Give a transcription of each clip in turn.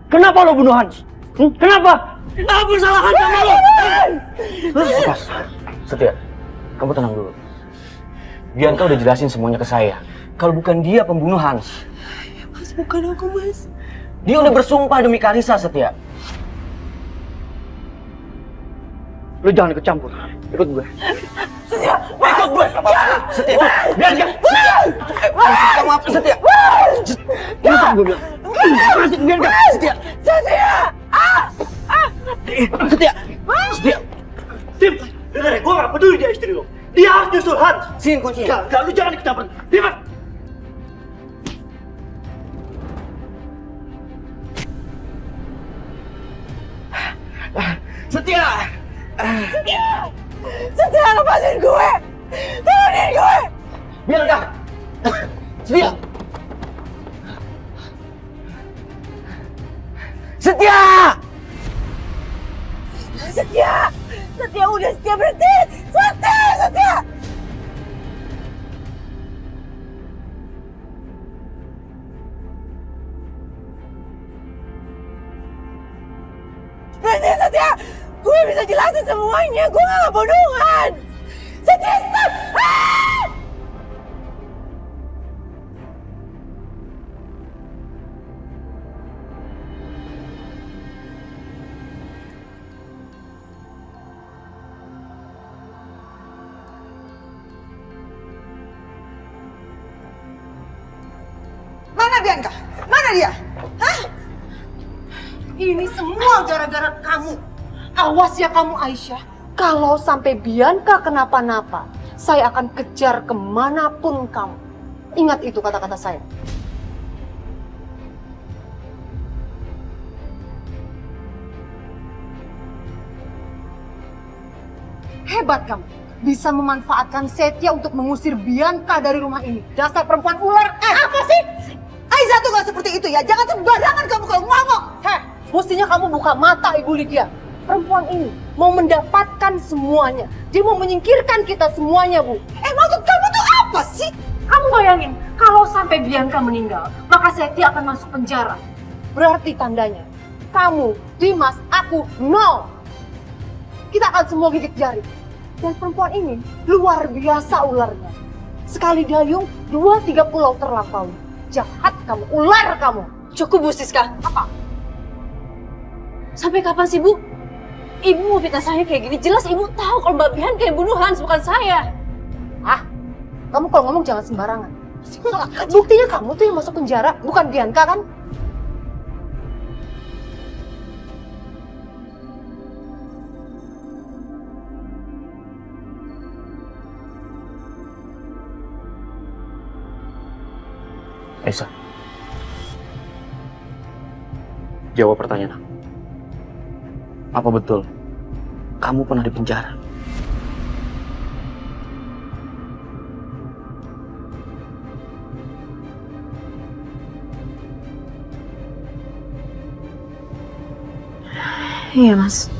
Kenapa lo bunuh Hans? Kenapa? Apa kesalahan sama lo? Mas, Setia, kamu tenang dulu. Bianca udah jelasin semuanya ke saya. Kalau bukan dia pembunuh Hans. Mas, bukan aku, Mas. Dia udah bersumpah demi Karissa, Setia. Lo jangan ikut campur. Ikut gue. Setia, Ikut gue. Setia, Bianca. Kamu apa, Setia? Ikut gue bilang. Masuk Bianca. Setia! Setia! Setia. Setia. Tim, dengar ya, gue gak peduli dia istri lo. Dia harus nyusul Hans. Sini kuncinya. Gak, lu jangan ikut campur. Diam. Setia. Setia, lepasin gue! Turunin gue! Bianca. Setia. Setia! Setia! Setia, udah Setia, berhenti! Setia! Setia! Berhenti, Setia! Gue bisa jelasin semuanya! Gue gak ngebunuhan! Setia, stop! Mana Bianca? Mana dia? Hah? Ini semua gara-gara kamu. Awas ya kamu, Aisyah. Kalau sampai Bianca kenapa-napa, saya akan kejar kemanapun kamu. Ingat itu kata-kata saya. Hebat kamu. Bisa memanfaatkan Setia untuk mengusir Bianca dari rumah ini. Dasar perempuan ular. Apa sih? Aisyah tuh gak seperti itu ya. Jangan sembarangan kamu kalau ngomong. Mestinya kamu buka mata, Ibu Lydia. Perempuan ini mau mendapatkan semuanya. Dia mau menyingkirkan kita semuanya, Bu. Maksud kamu tuh apa sih? Kamu bayangin, kalau sampai Bianca meninggal, maka Setia akan masuk penjara. Berarti tandanya, kamu, Dimas, aku, nol. Kita akan semua gigit jari. Dan perempuan ini luar biasa ularnya. Sekali dayung, 2-3 pulau terlampaui. Jahat kamu, ular kamu. Cukup, Bu Siska. Apa? Sampai kapan sih, Bu? Ibu mau fitnah saya kayak gini. Jelas Ibu tahu kalau Mbak Bian kayak bunuh Hans, bukan saya. Kamu kalau ngomong jangan sembarangan. Buktinya kamu tuh yang masuk penjara, bukan Bianca kan? Esa, jawab pertanyaan aku. Apa betul kamu pernah di penjara? Iya, Mas.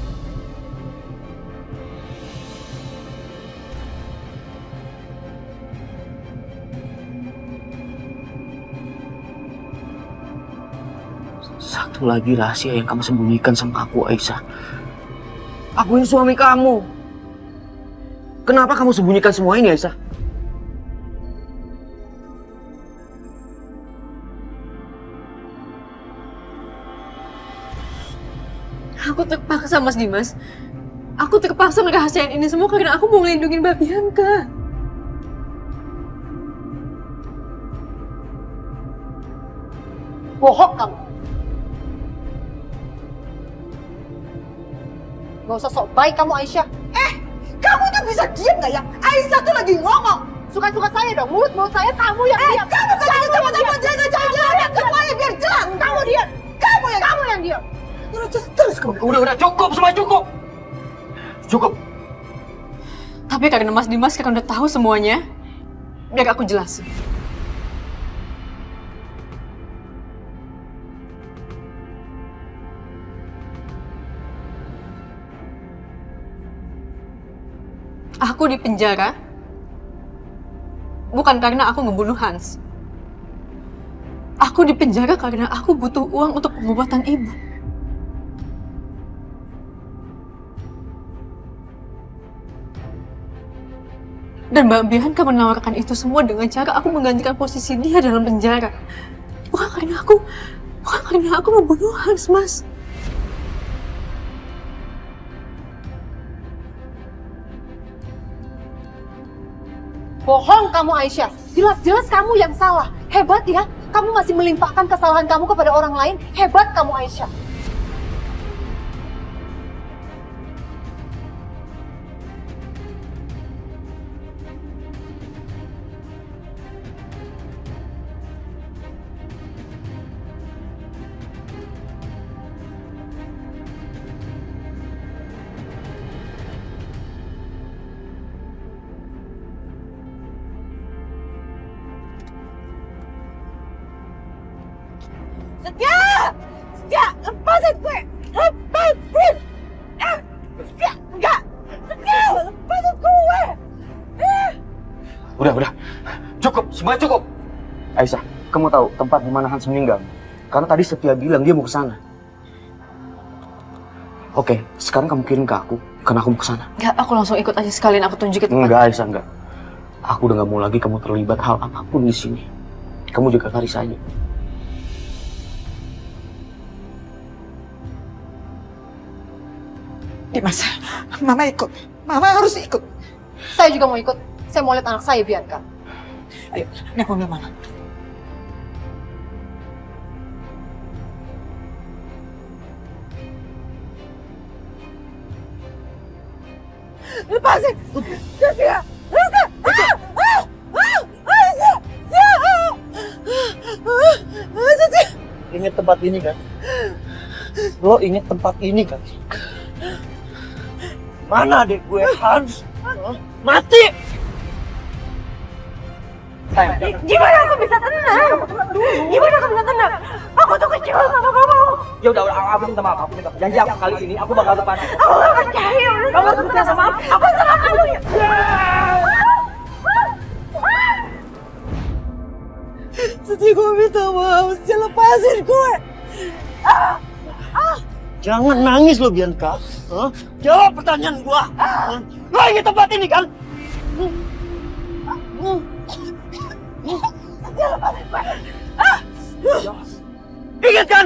Satu lagi rahasia yang kamu sembunyikan sama aku, Aisyah. Aku ini suami kamu. Kenapa kamu sembunyikan semua ini, Aisyah? Aku terpaksa, Mas Dimas. Aku terpaksa ngerahasiain ini semua karena aku mau ngelindungin Mbak Bianca. Bohong kamu. Gak usah sok baik kamu, Aisyah. Kamu tuh bisa diam gak ya? Aisyah tuh lagi ngomong. Suka-suka saya dong, mulut saya kamu yang diam. Kamu kan sama-sama jaga-jaga semuanya biar jelas. Kamu diam. Kamu yang diam. Terus kamu. Udah, cukup, semua cukup. Cukup. Tapi karena Mas Dimas sekarang udah tahu semuanya, biar aku jelasin. Aku di penjara bukan karena aku ngebunuh Hans. Aku dipenjara karena aku butuh uang untuk pengobatan ibu. Dan Mbak Bianca menawarkan itu semua dengan cara aku menggantikan posisi dia dalam penjara. Bukan karena aku membunuh Hans, Mas. Bohong kamu, Aisyah. Jelas-jelas kamu yang salah. Hebat ya, kamu masih melimpahkan kesalahan kamu kepada orang lain. Hebat kamu, Aisyah. Setia, lepasin gue! Lepasin! Setia, enggak! Setia, lepasin gue! Udah. Cukup, semuanya cukup. Aisyah, kamu tahu tempat di mana Hans meninggal? Karena tadi Setia bilang dia mau ke sana. Oke, sekarang kamu kirim ke aku, karena aku mau ke sana. Enggak, aku langsung ikut aja sekalian aku tunjukin tempat. Enggak, Aisyah, enggak. Aku udah gak mau lagi kamu terlibat hal apapun di sini. Kamu jaga Karis aja. Dimas, Mama ikut. Mama harus ikut. Saya juga mau ikut. Saya mau lihat anak saya, Bianca. Ayo, naik mobil Mama. Lepasin! Setia! Ingat tempat ini kan? Lo ingat tempat ini kan? Mana adik gue Hans? Mati! Gimana aku bisa tenang? Aku tuh kecewa sama kamu. Ya udah, aku minta maaf, aku minta maaf. Janji aku kali ini aku bakal depan. Aku gak percaya. Kamu percaya sama aku? Aku salah kamu ya. Setia, gue minta maaf. Setia, lepasin gue. Jangan nangis lo, Bianca. Hah? Jawab pertanyaan gua. Hah? Lo ingat tempat ini kan? Ingat kan?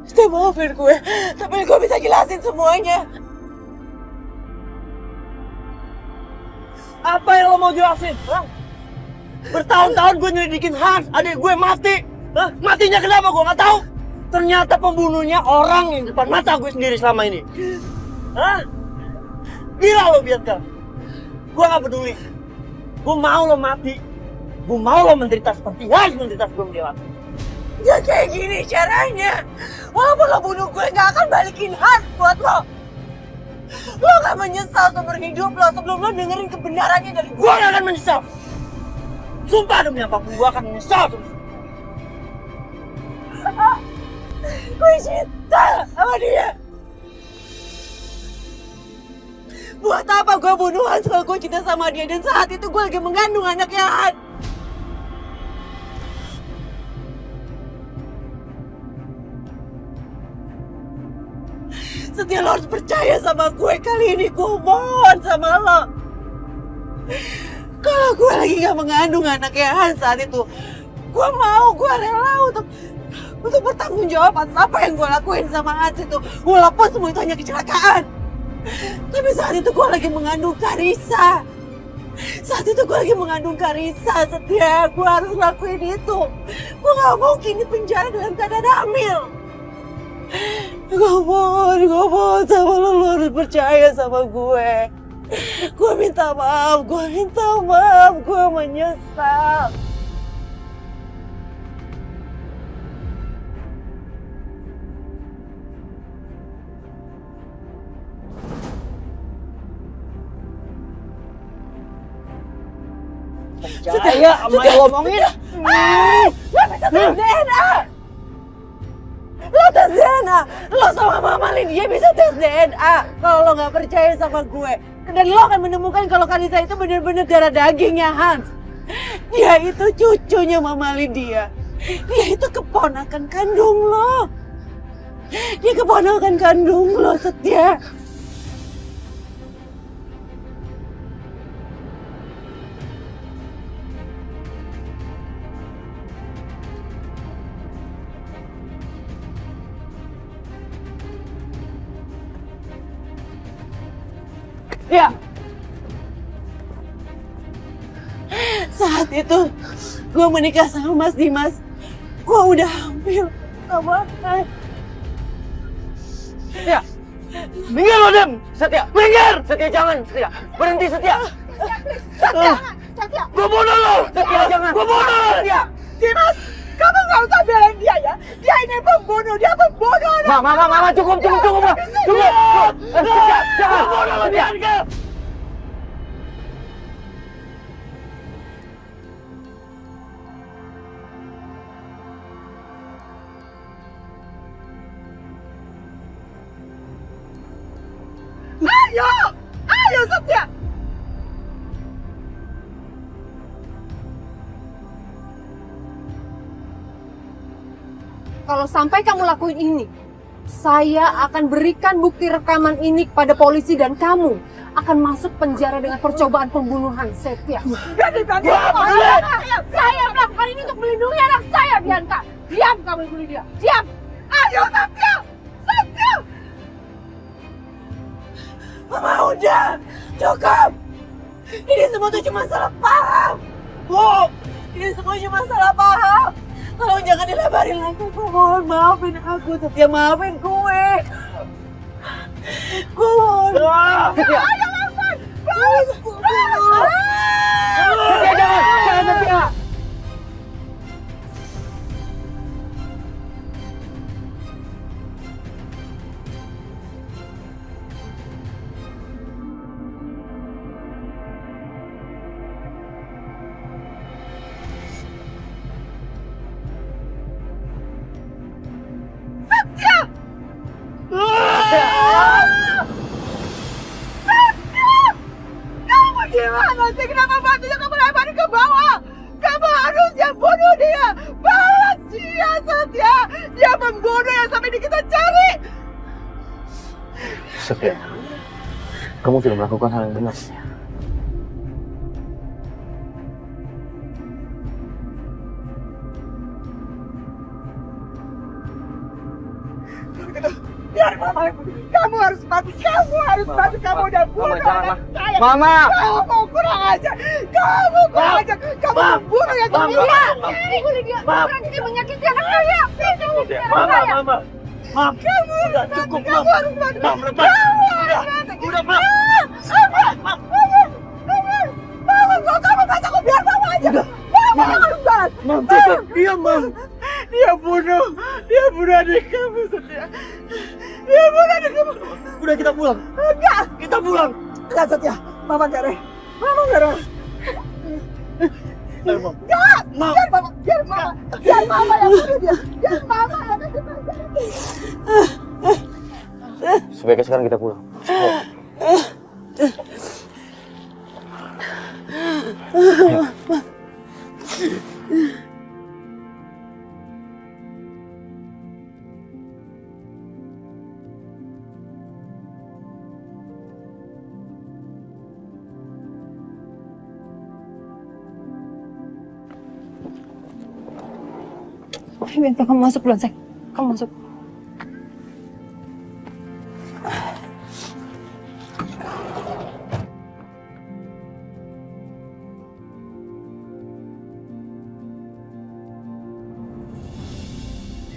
Setia, maafin gue. Tapi gue bisa jelasin semuanya. Apa yang lo mau jelasin? Hah? Bertahun-tahun gue nyelidikin Hans, adik gue mati. Hah? Matinya kenapa gue nggak tahu. Ternyata pembunuhnya orang yang depan mata gue sendiri selama ini. Hah? Gila lo, Bianca. Gue gak peduli. Gue mau lo mati. Gue mau lo menderita seperti Hans menderita sebelum dia mati. Ya kayak gini caranya. Walaupun lo bunuh gue, gak akan balikin Hans buat lo. Lo gak menyesal seumur hidup lo sebelum lo dengerin kebenarannya dari gue. Gue gak akan menyesal. Sumpah demi apapun, gue akan menyesal. Gue cinta sama dia. Buat apa gue bunuh Hans kalau gue cinta sama dia? Dan saat itu gue lagi mengandung anaknya Hans. Setia, lo harus percaya sama gue. Kali ini gue mohon sama lo. Kalau gue lagi gak mengandung anaknya Hans saat itu, gue rela untuk bertanggung jawab atas apa yang gue lakuin sama Hans itu. Walaupun semua itu hanya kecelakaan. Tapi saat itu gue lagi mengandung Karissa. Setia, gue harus lakuin itu. Gue gak mungkin di penjara dalam keadaan hamil. Gue mohon sama lo harus percaya sama gue. Gue minta maaf, gue menyesal. Percaya sama yang ngomongin. Lo bisa tes DNA. Lo tes DNA. Lo sama Mama Lydia bisa tes DNA. Kalau lo gak percaya sama gue. Dan lo akan menemukan kalau Karissa itu benar-benar darah dagingnya Hans. Dia itu cucunya Mama Lydia. Dia itu keponakan kandung lo. Dia keponakan kandung lo, Setia. Ya, Saat itu gue menikah sama Mas Dimas. Gue udah hamil sama Hai. Setia. Minggir lo, Dem. Setia. Minggir. Setia, jangan. Setia. Berhenti, Setia. Setia, Setia. Gue bunuh lo. Setia, jangan. Gue bunuh lo. Setia. Dimas, kamu nggak usah belain dia ya. Dia ini pembunuh, dia pembunuh. Mama, cukup. Cukup. Setia, jangan. Bunuh lo, Setia. Ayo Setia. Kalau sampai kamu lakuin ini, saya akan berikan bukti rekaman ini kepada polisi dan kamu akan masuk penjara dengan percobaan pembunuhan, Setia. Saya melakukan ini untuk melindungi anak saya, Bianca. Diam kamu bunuh dia. Diam. Ayo Setia. Setia. Mama udah. Cukup. Ini semua tuh cuma salah paham. Bu, ini semua cuma salah paham. Tolong jangan dilebarin lagi. Gue mohon maafin aku, Setia, maafin gue. Gue mohon. Setia. Ayo lakukan. Setia, jangan Setia. Kamu gimana sih? Kenapa batunya kamu lebarin ke bawah? Kamu harusnya bunuh dia. Balas dia, Setia. Dia membunuh yang sampai ini kita cari. Setia, kamu tidak melakukan hal yang benar, Setia. Biar mama yang bunuh. Kamu harus mati. Kamu harus mati. Kamu udah bunuh anak saya. Mama. Kamu kurang ajar. Kamu kurang ajar. Kamu membunuh yang Mama. bunuh dia. Berhenti menyakiti anak saya. Mama. Mam, Kamu udah cukup, Mam. Kamu harus mati. Mam, lepas. Udah, Mam. Kamu kasih aku biar mama aja. Mama yang harus balas. Mam, cukup. Diam, Mam. Dia bunuh adik kamu, Setia. Dia bunuh adik kamu. Udah, kita pulang. Enggak. Kita pulang. Enggak, Setia. Mama enggak rela. Mama enggak rela. Ayo, Mam. Enggak. Mam. Biar mama yang bunuh dia. Biar mama yang kasih makan. Sebaiknya sekarang kita pulang. Bianca, kamu masuk duluan, sayang. Kamu masuk.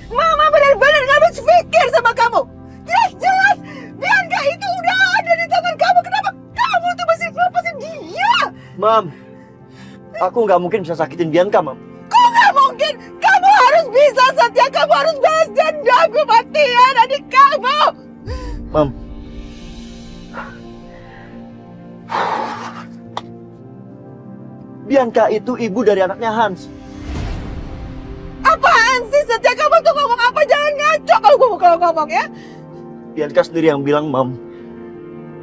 Mama benar-benar nggak habis pikir sama kamu. Jelas-jelas Bianca itu udah ada di tangan kamu. Kenapa kamu tuh masih lepasin dia? Mam, aku nggak mungkin bisa sakitin Bianca, Mam. Kok nggak mungkin? Kamu harus bisa, Setia. Kamu harus balas dendam kematian adik kamu. Mam. Bianca itu ibu dari anaknya Hans. Apaan sih, Setia? Kamu tuh ngomong apa? Jangan ngaco kalau ngomong ya. Bianca sendiri yang bilang, Mam,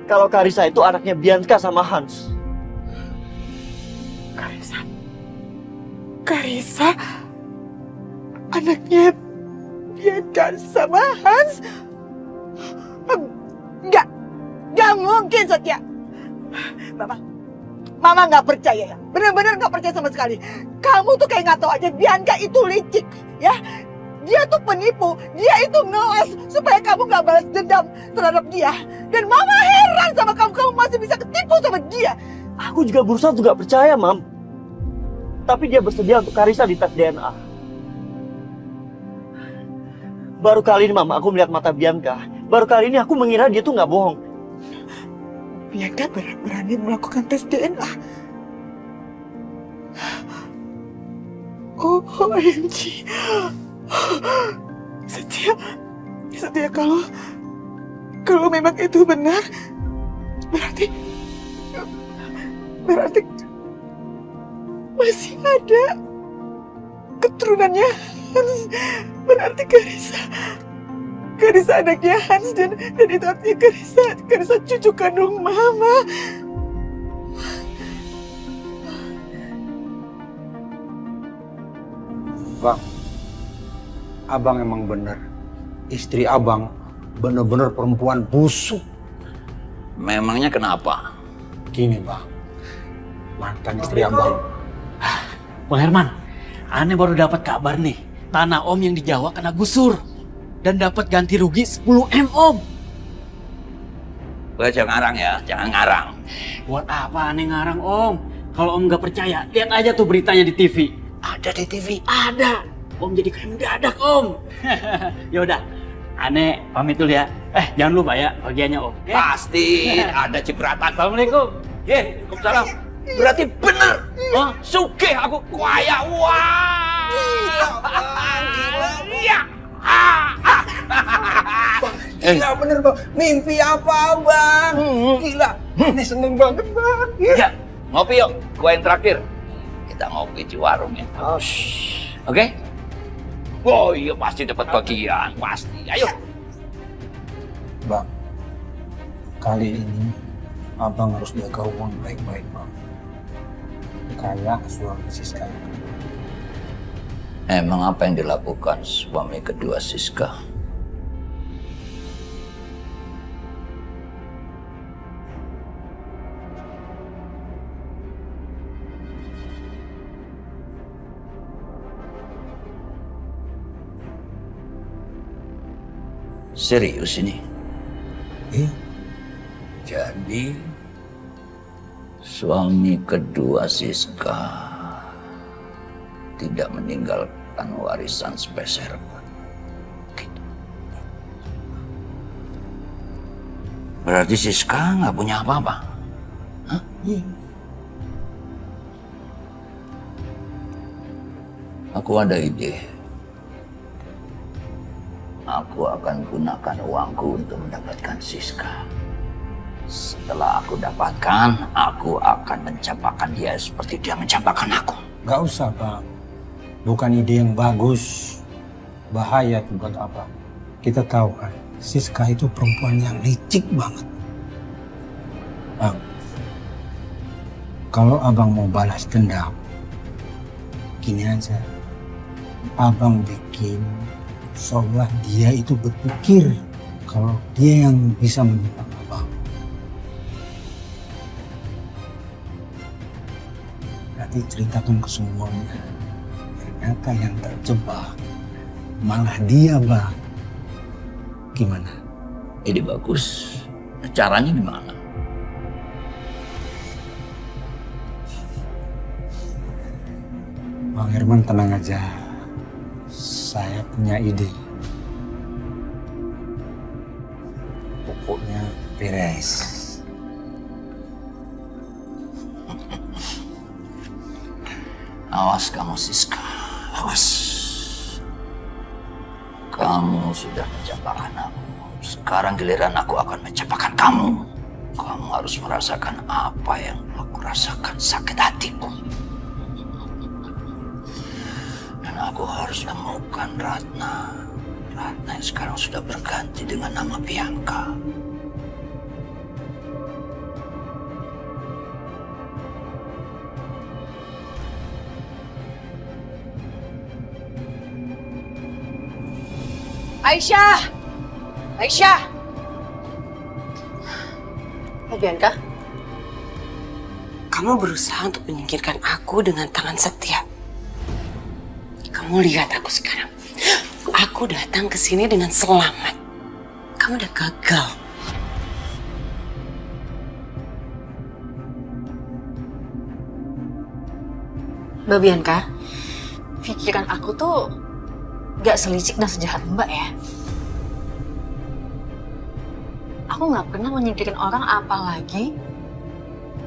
kalau Karissa itu anaknya Bianca sama Hans. Karissa? anaknya Bianca sama Hans. Nggak mungkin, Satya. Mama nggak percaya ya. Bener-bener nggak percaya sama sekali. Kamu tuh kayak nggak tahu aja Bianca itu licik, ya. Dia tuh penipu. Dia itu ngeles supaya kamu nggak balas dendam terhadap dia. Dan Mama heran sama kamu masih bisa ketipu sama dia. Aku juga berusaha untuk gak percaya, Mam. Tapi dia bersedia untuk Karissa di tes DNA. Baru kali ini, Mama, aku melihat mata Bianca. Baru kali ini aku mengira dia tuh gak bohong. Bianca berani melakukan tes DNA. Oh, OMG. Setia kalau memang itu benar, berarti masih ada keturunannya Hans. Berarti Karissa anaknya Hans dan itu artinya Karissa cucu kandung Mama. Bang, abang emang bener. Istri abang bener-bener perempuan busuk. Memangnya kenapa? Gini bang, mantan istri abang. Bang Herman, aneh baru dapat kabar nih. Tanah Om yang di Jawa kena gusur. Dan dapat ganti rugi 10 M, Om. Jangan ngarang ya, jangan ngarang. Buat apa aneh ngarang, Om? Kalau Om nggak percaya, lihat aja tuh beritanya di TV. Ada di TV. Ada. Om jadi kayak mendadak, Om. Yaudah, aneh pamit dulu ya. Jangan lupa ya bagiannya, Om. Oke? Pasti ada cipratan. Assalamualaikum. Waalaikumsalam. Berarti bener. Oh, Sugih aku kaya. Wah. Gila. Iya. Gila bener bang, mimpi apa bang? Gila, ini seneng banget bang. Ya, ngopi yuk. Gua yang terakhir. Kita ngopi di warung ya. Oke? Oh iya pasti dapat bagian, pasti. Ayo. Bang, kali ini abang harus jaga uang baik-baik bang. Kayak suami Siska. Emang apa yang dilakukan suami kedua Siska? Serius ini? Jadi suami kedua Siska tidak meninggalkan warisan sepeser pun. Gitu. Berarti Siska nggak punya apa-apa? Hah? Iya. Aku ada ide. Aku akan gunakan uangku untuk mendapatkan Siska. Setelah aku dapatkan, aku akan mencapakan dia seperti dia mencapakan aku. Gak usah bang, bukan ide yang bagus. Bahaya tuh buat abang. Kita tahu kan, Siska itu perempuan yang licik banget. Bang, kalau abang mau balas dendam, gini aja. Abang bikin seolah dia itu berpikir kalau dia yang bisa menyebab abang. Nanti ceritakan ke semuanya. Ternyata yang terjebak malah dia bang. Gimana? Ide bagus. Caranya gimana? Bang Herman tenang aja. Saya punya ide. Pokoknya beres. Awas kamu Siska, awas. Kamu sudah mencapakan aku. Sekarang giliran aku akan mencapakan kamu. Kamu harus merasakan apa yang aku rasakan, sakit hatiku. Dan aku harus temukan Ratna. Ratna yang sekarang sudah berganti dengan nama Bianca. Aisyah! Aisyah! Bianca, kamu berusaha untuk menyingkirkan aku dengan tangan setia. Kamu lihat aku sekarang. Aku datang ke sini dengan selamat. Kamu udah gagal. Mbak Bianca, pikiran aku tuh gak selicik dan sejahat Mbak ya. Aku gak pernah menyingkirin orang, apalagi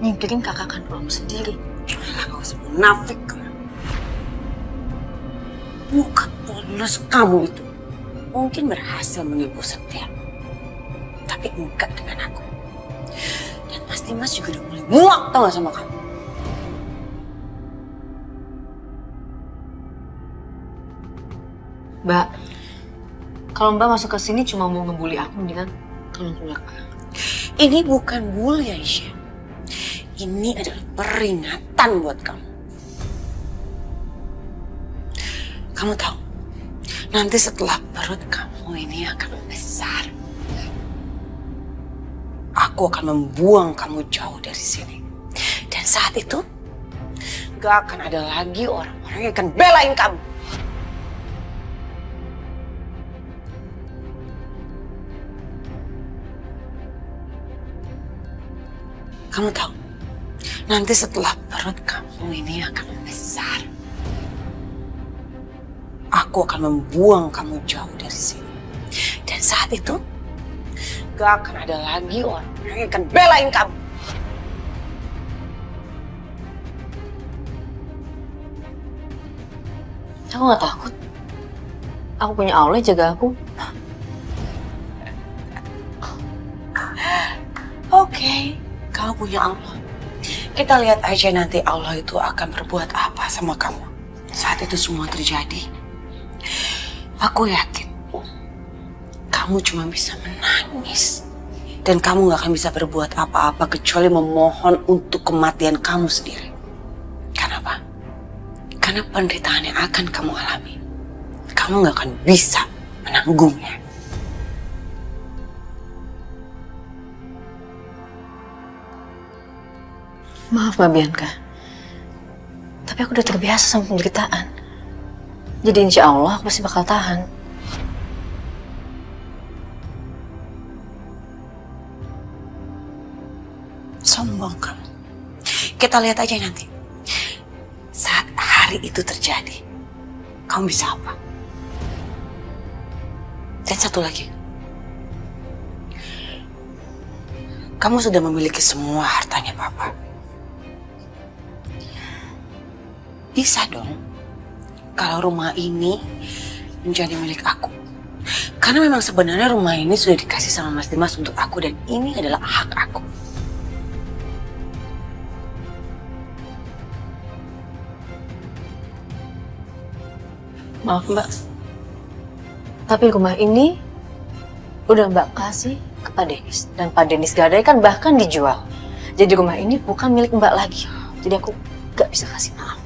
nyingkirin kakak kandung sendiri. Alah, gak usah munafik kamu. Muka polos kamu itu mungkin berhasil menipu Setia, tapi enggak dengan aku. Dan pasti Mas juga udah mulai muak, tau gak sama kamu? Mbak, kalau Mbak masuk ke sini cuma mau ngebully aku, mendingan tolong keluar. Ini bukan bully, Aisyah. Ini adalah peringatan buat kamu. Kamu tahu, nanti setelah perut kamu ini akan besar, aku akan membuang kamu jauh dari sini. Dan saat itu, gak akan ada lagi orang-orang yang akan belain kamu. Kamu tahu, nanti setelah perut kamu ini akan besar, aku akan membuang kamu jauh dari sini. Dan saat itu, gak akan ada lagi orang-orang yang akan belain kamu. Aku gak takut. Aku punya Allah yang jaga aku. Oke. Kamu punya Allah. Kita lihat aja nanti Allah itu akan berbuat apa sama kamu. Saat itu semua terjadi. Aku yakin kamu cuma bisa menangis. Dan kamu gak akan bisa berbuat apa-apa kecuali memohon untuk kematian kamu sendiri. Kenapa? Karena penderitaan yang akan kamu alami, kamu gak akan bisa menanggungnya. Maaf Mbak Bianca, tapi aku udah terbiasa sama penderitaan. Jadi insya Allah aku pasti bakal tahan. Sombong kamu. Kita lihat aja nanti. Saat hari itu terjadi, kamu bisa apa? Dan satu lagi. Kamu sudah memiliki semua hartanya Papa. Bisa dong, kalau rumah ini menjadi milik aku. Karena memang sebenarnya rumah ini sudah dikasih sama Mas Dimas untuk aku dan ini adalah hak aku. Maaf Mbak, tapi rumah ini udah Mbak kasih ke Pak Denis. Dan Pak Denis gadaikan bahkan dijual. Jadi rumah ini bukan milik Mbak lagi. Jadi aku gak bisa kasih maaf.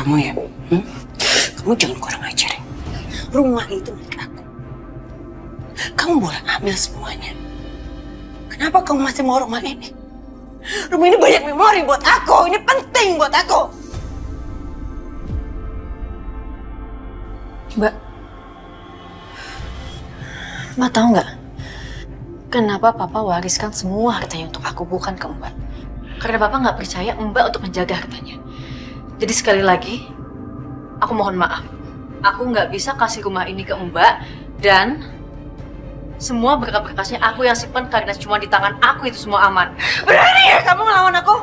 Kamu ya, kamu jangan kurang ajar ya. Rumah itu milik aku. Kamu boleh ambil semuanya. Kenapa kamu masih mau rumah ini? Rumah ini banyak memori buat aku, ini penting buat aku. Mbak tahu nggak? Kenapa Papa wariskan semua hartanya untuk aku, bukan ke Mbak? Karena Papa nggak percaya Mbak untuk menjaga hartanya. Jadi sekali lagi, aku mohon maaf. Aku nggak bisa kasih rumah ini ke Mbak dan semua berkas-berkasnya aku yang simpan karena cuma di tangan aku itu semua aman. Berani ya kamu ngelawan aku?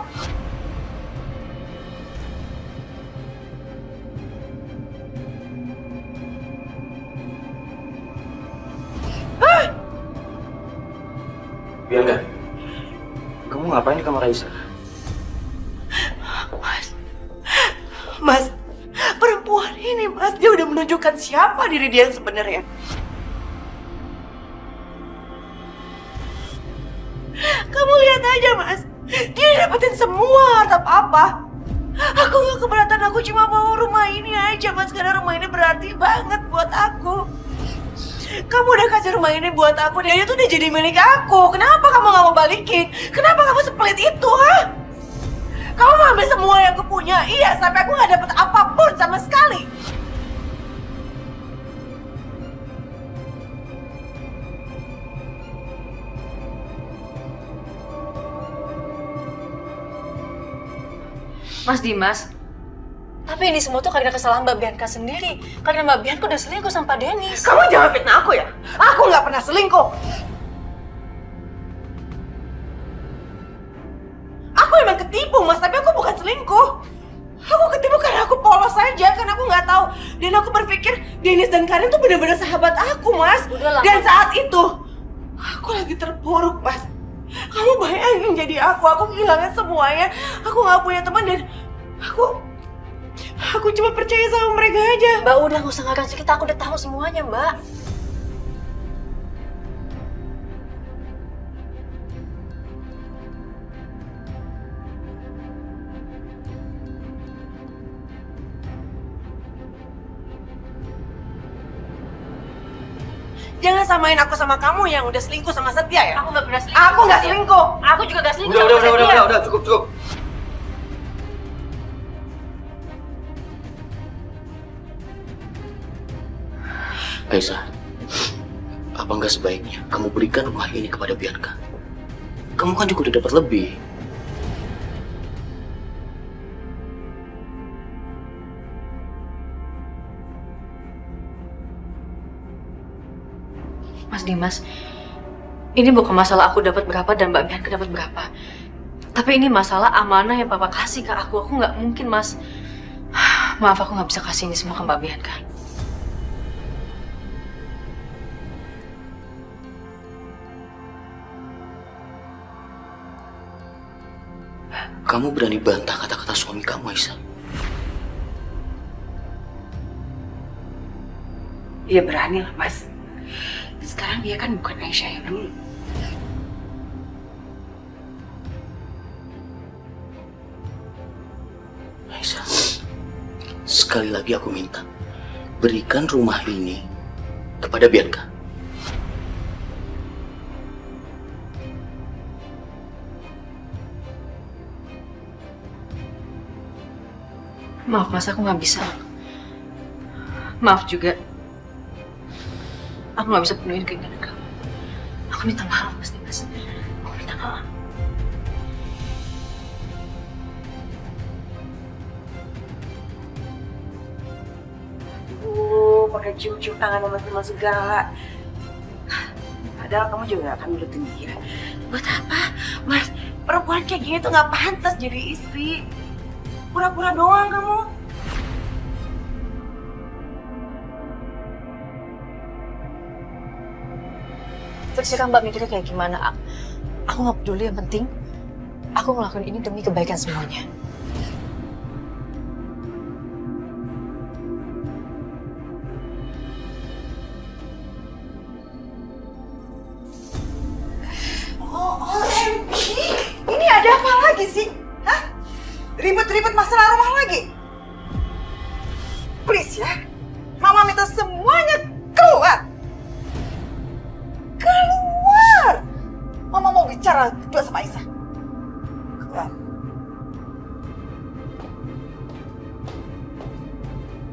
Bianca, kamu ngapain di kamar Aisyah? Mas, perempuan ini Mas, dia udah menunjukkan siapa diri dia sebenarnya. lihat aja Mas, dia dapetin semua harta Papa. Aku gak keberatan, aku cuma mau rumah ini aja Mas, karena rumah ini berarti banget buat aku. Kamu udah kasih rumah ini buat aku dan itu udah jadi milik aku. Kenapa kamu gak mau balikin? Kenapa kamu sepelit itu, ha? Kamu mau ambil semua yang aku punya? Iya, sampai aku gak dapet apapun sama sekali. Mas Dimas, tapi ini semua tuh karena kesalahan Mbak Bianca sendiri. Karena Mbak Bianca udah selingkuh sama Pak Denis. Kamu jangan fitnah aku ya. Aku gak pernah selingkuh. Aku emang ketipu Mas, tapi aku bukan selingkuh. Aku ketipu karena aku polos aja, karena aku nggak tahu. Dan aku berpikir Dennis dan Karin tuh benar-benar sahabat aku, Mas. Udahlah. Dan saat itu, aku lagi terpuruk, Mas. Kamu bayangin jadi aku kehilangan semuanya. Aku nggak punya teman dan aku cuma percaya sama mereka aja. Mbak udah nggak usah ngarang cerita, aku udah tahu semuanya Mbak. Jangan samain aku sama kamu yang udah selingkuh sama Setia ya. Aku nggak pernah selingkuh. Aku nggak selingkuh. Aku juga nggak selingkuh. sama Setia. Udah, cukup. Aisyah, apa nggak sebaiknya kamu berikan rumah ini kepada Bianca? Kamu kan juga udah dapat lebih. Mas Dimas, ini bukan masalah aku dapat berapa dan Mbak Bianca dapat berapa. Tapi ini masalah amanah yang Papa kasih ke aku. Aku nggak mungkin, Mas. Maaf, aku nggak bisa kasih ini semua ke Mbak Bianca. Kamu berani bantah kata-kata suami kamu, Aisyah? Dia berani lah, Mas. Sekarang dia kan bukan Aisyah yang dulu. Aisyah, sekali lagi aku minta, berikan rumah ini kepada Bianca. Maaf Mas, aku nggak bisa. Maaf juga. Aku nggak bisa penuhin keinginan kamu. Aku minta maaf Mas Dimas. Aku minta maaf. Pakai cium-cium tangan sama teman segala. Padahal kamu juga gak akan nurutin dia. Buat apa? Mas, perempuan kayak gini tuh gak pantas jadi istri. Pura-pura doang kamu. Terserah Mbak mikirnya kayak gimana. Aku nggak peduli, yang penting aku ngelakuin ini demi kebaikan semuanya. OMG, ini ada apa lagi sih? Hah? Ribet-ribet masalah rumah lagi? Please ya, Mama minta semuanya keluar. Keluar! Mama mau bicara berdua sama Aisyah. Keluar.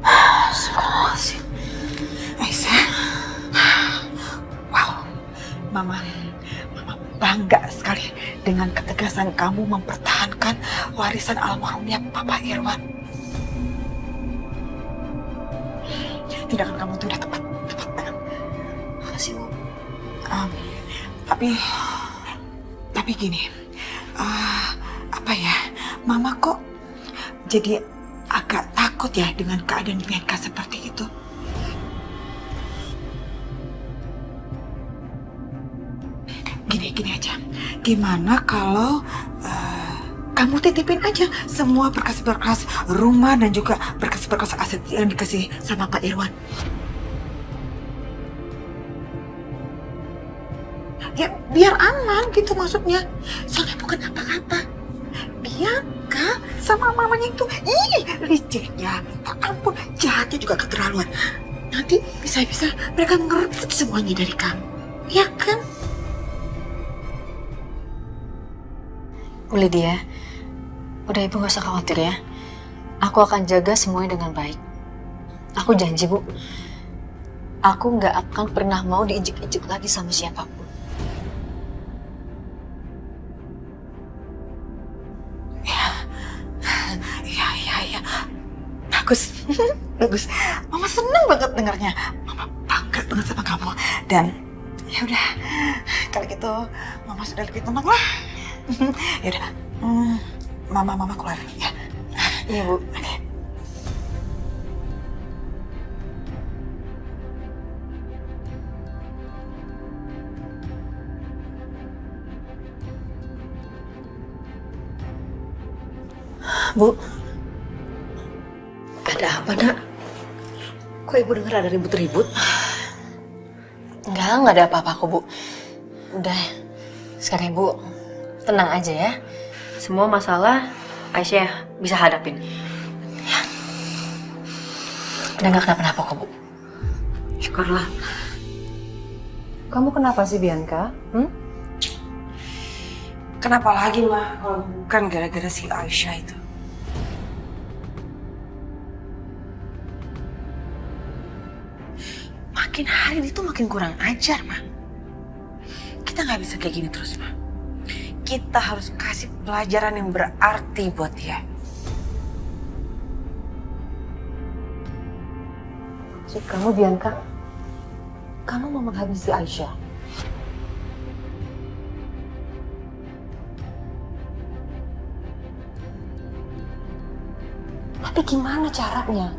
Astagfirullahaladzim. Aisyah. Wow. Mama bangga sekali dengan ketegasan kamu mempertahankan warisan almarhumnya Papa Irwan. Tindakan kamu itu udah tepat banget. Makasih Bu. Tapi gini, apa ya, Mama kok jadi agak takut ya dengan keadaan Bianca seperti itu. Gini aja, gimana kalau kamu titipin aja semua berkas-berkas rumah dan juga berkas-berkas aset yang dikasih sama Pak Irwan. Ya biar aman gitu maksudnya. Soalnya bukan apa-apa. Bianca sama mamanya itu, liciknya minta ampun, jahatnya juga keterlaluan. Nanti bisa-bisa mereka ngerebut semuanya dari kamu. Ya kan? Bu Lydia, udah Ibu gak usah khawatir ya. Aku akan jaga semuanya dengan baik. Aku janji, Bu. Aku gak akan pernah mau diinjek-injek lagi sama siapapun. Ya. Bagus. Bagus. Mama seneng banget dengarnya. Mama bangga banget sama kamu. Dan ya udah, kalau gitu Mama sudah lebih tenang lah. Ya udah, Mama keluar ya. Iya, Bu. Oke. Bu, ada apa, Nak? Kok Ibu dengar ada ribut-ribut? Enggak ada apa-apa kok, Bu. Udah, sekarang Ibu tenang aja ya. Semua masalah Aisyah bisa hadapin. Ya. Udah gak kenapa-napa kok, Bu. Syukurlah. Kamu kenapa sih, Bianca? Kenapa lagi, Ma? Kalau bukan gara-gara si Aisyah itu. Makin hari dia tuh makin kurang ajar, Ma. Kita nggak bisa kayak gini terus, Ma. Kita harus kasih pelajaran yang berarti buat dia. Maksud kamu, Bianca, kamu mau menghabisi Aisyah? Tapi gimana caranya?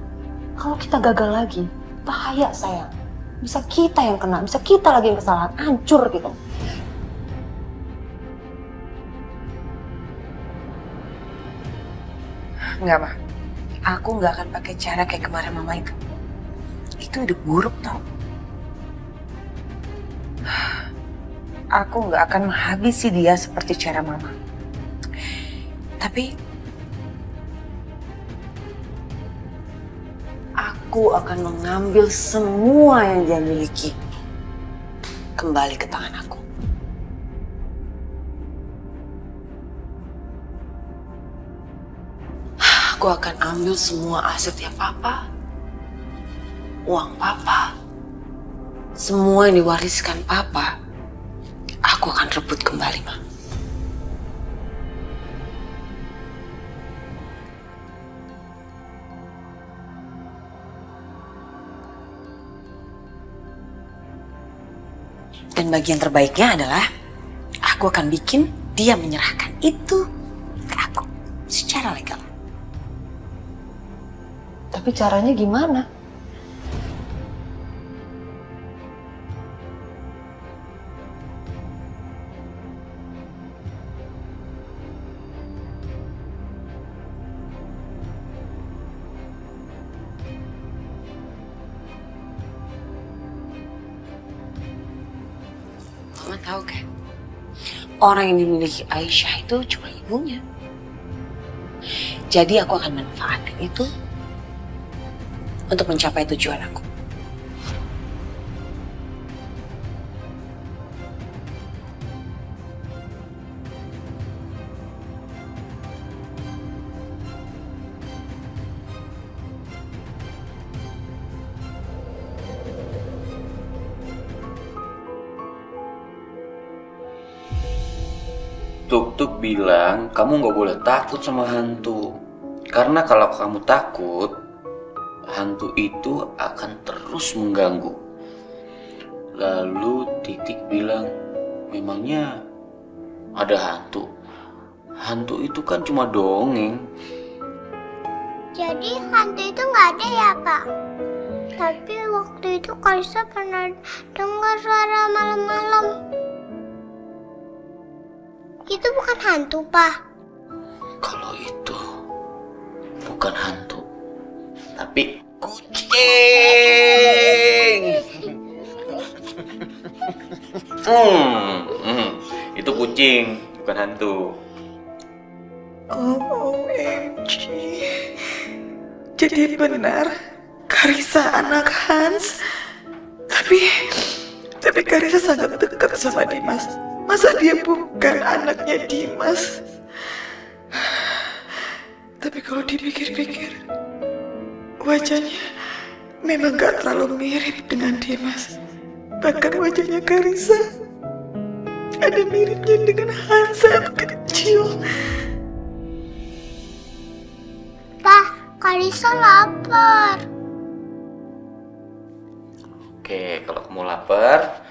Kalau kita gagal lagi, bahaya sayang. Bisa kita yang kena, bisa kita lagi yang kesalahan, hancur gitu. Enggak, Ma. Aku nggak akan pakai cara kayak kemarin Mama itu. Itu hidup buruk, tau. Aku nggak akan menghabisi dia seperti cara Mama. Tapi aku akan mengambil semua yang dia miliki kembali ke tangan aku. Aku akan ambil semua asetnya Papa, uang Papa, semua yang diwariskan Papa, aku akan rebut kembali, Ma. Dan bagian terbaiknya adalah aku akan bikin dia menyerahkan itu ke aku secara legal. Tapi caranya gimana? Mama tahu kan, orang yang dimiliki Aisyah itu cuma ibunya. Jadi aku akan manfaatkan itu untuk mencapai tujuan aku. Tuk-tuk bilang kamu nggak boleh takut sama hantu. Karena kalau kamu takut, hantu itu akan terus mengganggu. Lalu Titik bilang, memangnya ada hantu? Hantu itu kan cuma dongeng. Jadi hantu itu nggak ada ya, Kak? Tapi waktu itu Kalisa pernah dengar suara malam-malam. Itu bukan hantu, Pak. Kalau itu bukan hantu, tapi kucing. Itu kucing, bukan hantu. OMG. Jadi benar Karissa anak Hans. Tapi Karissa sangat dekat sama Dimas. Masa dia bukan anaknya Dimas? Tapi kalau dipikir-pikir, wajahnya memang gak terlalu mirip dengan Dimas. Bahkan wajahnya Karissa ada miripnya dengan Hans saat kecil. Pak, Karissa lapar. Oke, kalau kamu lapar,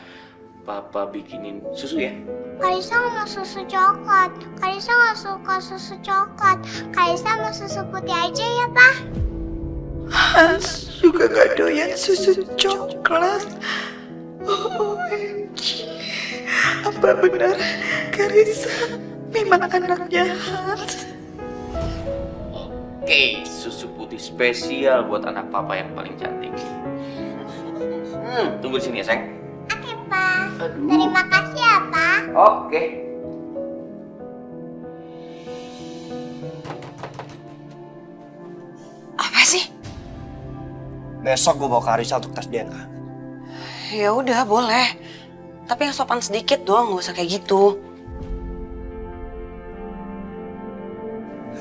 Papa bikinin susu ya. Karissa nggak mau susu coklat. Karissa nggak suka susu coklat. Karissa mau susu putih aja ya, Pak. Hans juga gak doyan susu coklat. OMG. Apa benar Karissa memang anaknya Hans? Oke, susu putih spesial buat anak Papa yang paling cantik. Tunggu di sini ya, sayang. Oke, Pak. Terima kasih ya, Pak. Oke. Apa sih? Besok gue bawa Karissa untuk tes DNA. Ya udah boleh. Tapi yang sopan sedikit doang, nggak usah kayak gitu.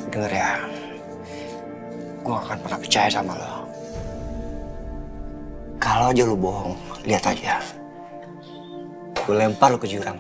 Dengar ya, gue gak akan pernah percaya sama lo. Kalau aja lo bohong, lihat aja. Gue lempar lo ke jurang.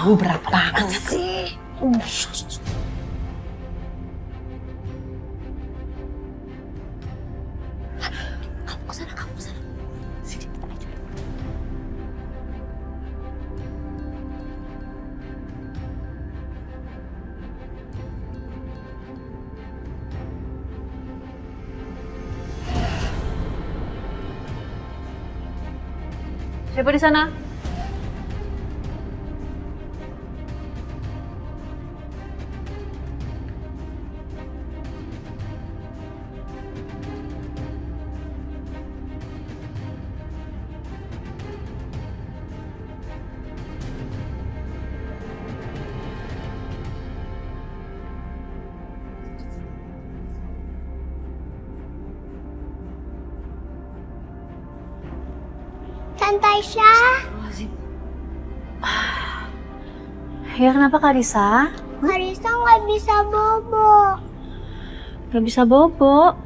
Berat banget sih. Kamu kesana. Sini, kita maju. Siapa di sana? Tante Aisyah. Ya kenapa Kak Risa? Karisa nggak bisa bobo. Gak bisa bobo.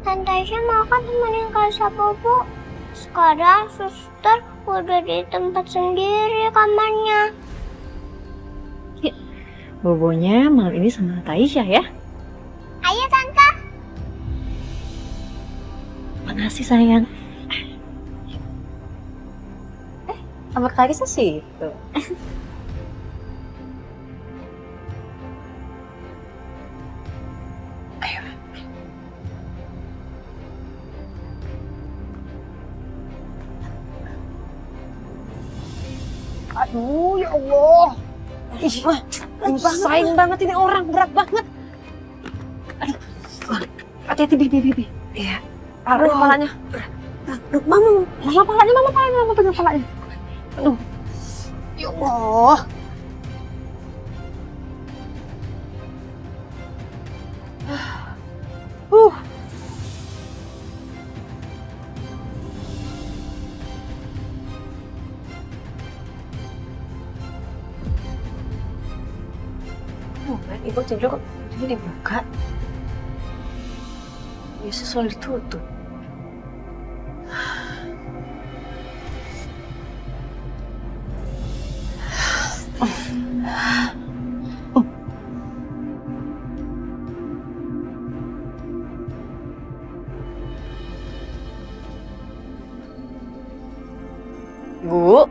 Tante Aisyah mau kan temenin Karisa bobo. Sekarang suster udah di tempat sendiri kamarnya. Bobonya malam ini sama Tante Aisyah ya? Ayo Tante. Mana sih sayang? Kamar Kak Risa sih itu. Aduh, ya Allah. Ih, sayang banget ini orang, berat banget. Aduh, hati-hati, Bibi. Iya. Aduh, palanya. Aduh, mama pegang palanya. Aduh, ya Allah. Ibu tidur kok pintunya dibuka. Biasa selalu ditutup. Bu.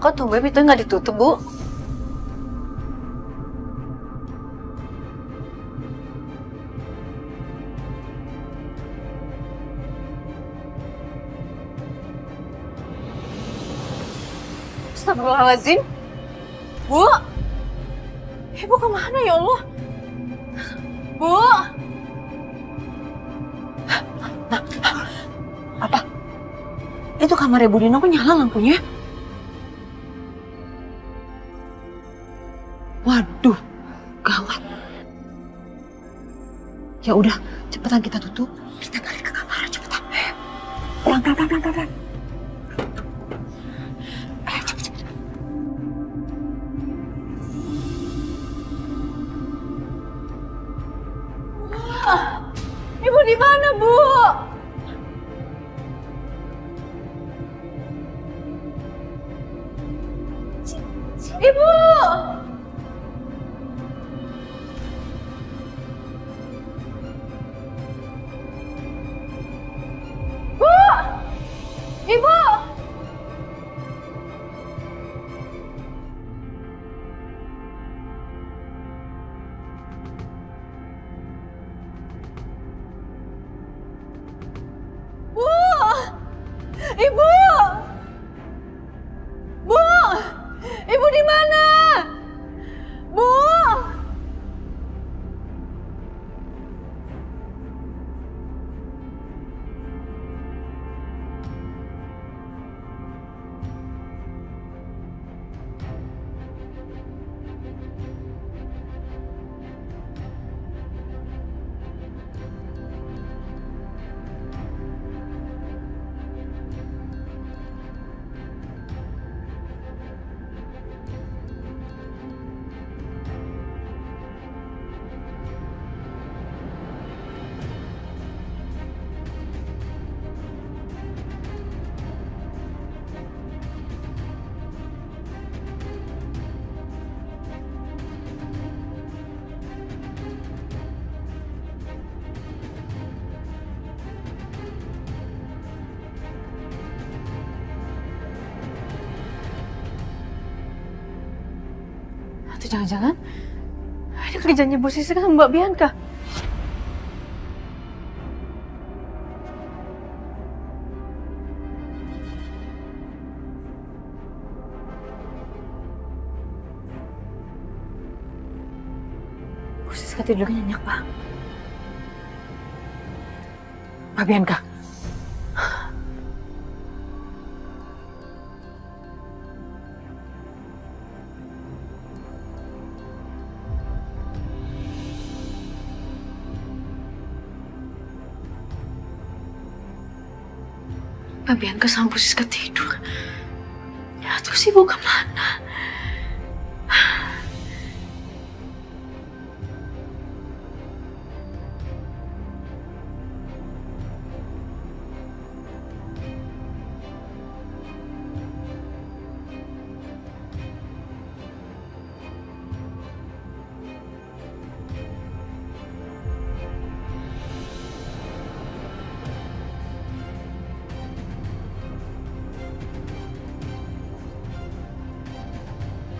Kok tumben itu nggak ditutup, Bu? Astagfirullahaladzim. Bu! Ibu kemana ya Allah? Bu! Apa? Itu kamar Ibu Dina kok nyala lampunya? Waduh, gawat. Ya udah, cepetan kita tutup. Kita balik ke kamar, cepetan. Pelan. Ayo, cepet. Wah, Ibu di mana, Bu? Ibu! Ibu! Bu! Ibu! Bu! Ibu di mana? Bu! Atau jangan-jangan ini kerjanya Bu Siska sama Mbak Bianca. Bu Siska tidurnya nyenyak, Pak. Mbak Bianca. Mbak Bianca sama Bu Siska tidur. Ya, terus ibu kemana?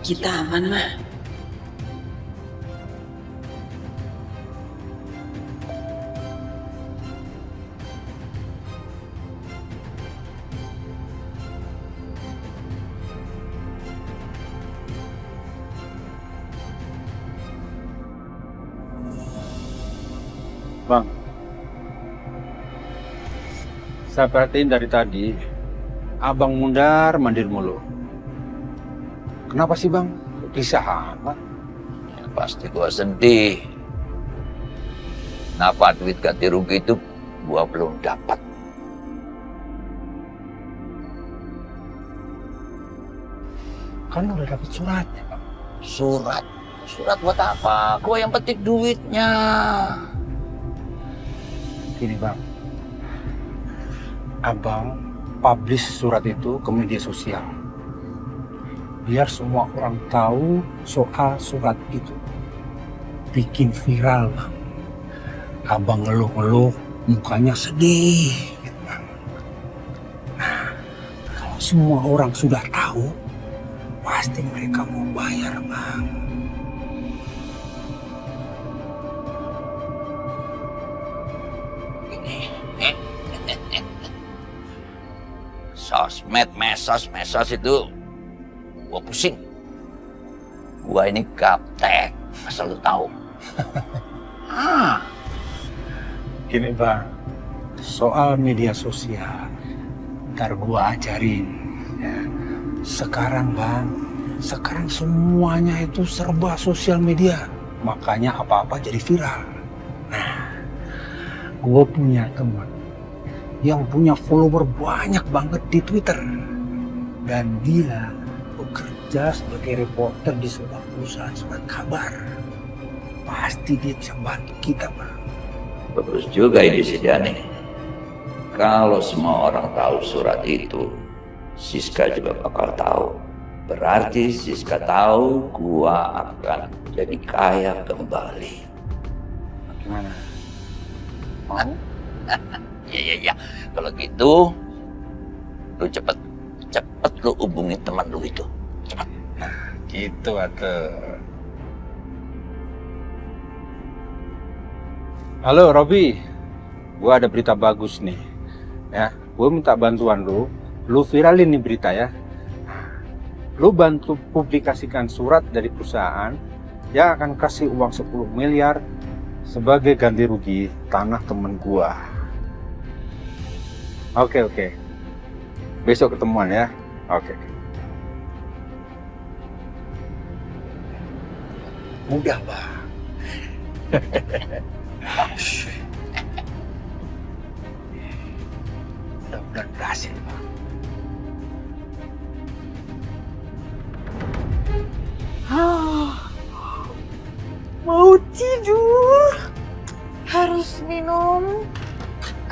Kita aman, mah. Bang, saya perhatiin dari tadi, abang mundar mandir mulu. Kenapa sih bang? Gelisah amat. Ya, pasti gua sedih. Kenapa duit ganti rugi itu gua belum dapat? Kan udah dapet suratnya bang. Surat? Surat buat apa? Gua yang petik duitnya. Gini bang, abang publish surat itu ke media sosial. Biar semua orang tahu soal surat itu. Bikin viral bang. Abang ngeluh-ngeluh, mukanya sedih. Gitu, bang. Nah, kalau semua orang sudah tahu, pasti mereka mau bayar bang. Sosmed, mesos itu gua pusing. Gua ini gaptek, asal lu tahu. Gini bang, soal media sosial, ntar gua ajarin. Ya. Sekarang bang, sekarang semuanya itu serba sosial media. Makanya apa-apa jadi viral. Nah, gua punya teman yang punya follower banyak banget di Twitter. Dan dia bekerja sebagai reporter di sebuah perusahaan surat kabar. Pasti dia bisa bantu kita bang. Bagus juga ini si Dani. Kalau semua orang tahu surat itu, Siska juga bakal tahu. Berarti Siska tahu gua akan jadi kaya kembali. Gimana? Ya. Kalau gitu, lu cepet lu hubungin teman lu itu. Cepat. Gitu atuh. Halo Robi, gua ada berita bagus nih. Ya, gua minta bantuan lu viralin nih berita ya. Lu bantu publikasikan surat dari perusahaan yang akan kasih uang 10 miliar sebagai ganti rugi tanah temen gua. Oke. Besok ketemuan ya. Oke. Mudah, Bang. Mudah-mudahan berhasil, Bang. Mau tidur, harus minum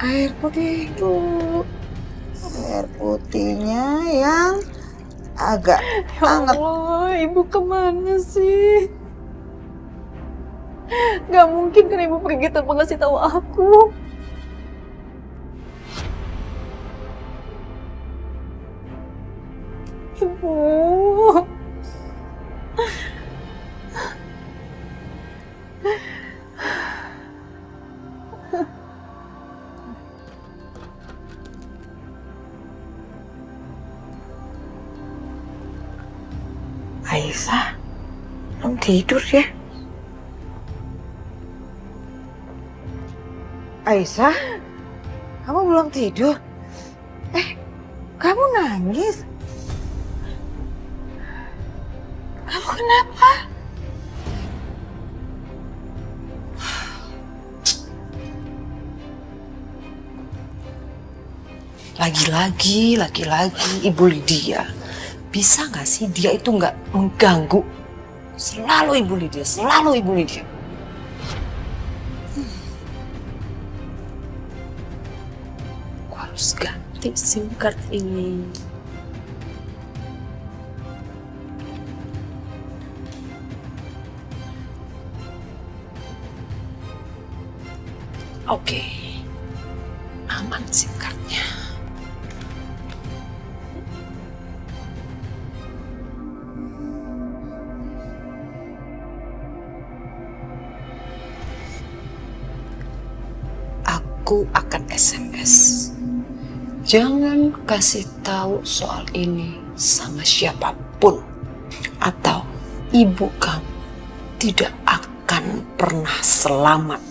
air putih dulu. Air putihnya yang agak hangat. Allah, ibu kemana sih? Gak mungkin kan ibu pergi tanpa ngasih tahu aku. Ibu. Aisyah, belum tidur ya? Aisyah, kamu belum tidur? Kamu nangis? Kamu kenapa? Lagi-lagi Ibu Lydia. Bisa nggak sih dia itu nggak mengganggu? Selalu Ibu Lydia. Aku harus ganti SIM card ini. Oke, aman SIM cardnya. Aku akan SMS. Jangan kasih tahu soal ini sama siapapun, atau ibu kamu tidak akan pernah selamat.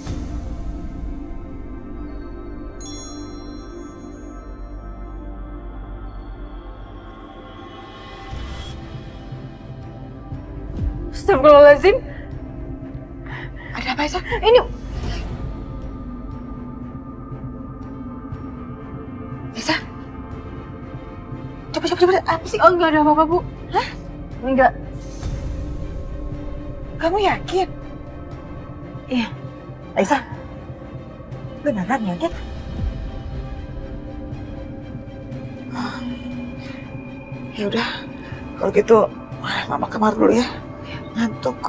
Astagfirullahaladzim. Ada apa Aisyah? Ini Aisyah? Coba, apa sih? oh nggak ada apa-apa Bu. Hah? Enggak. Kamu yakin? Iya. Aisyah? Beneran yakin? Ya udah, kalau gitu Mama kamar dulu ya. Ngantuk.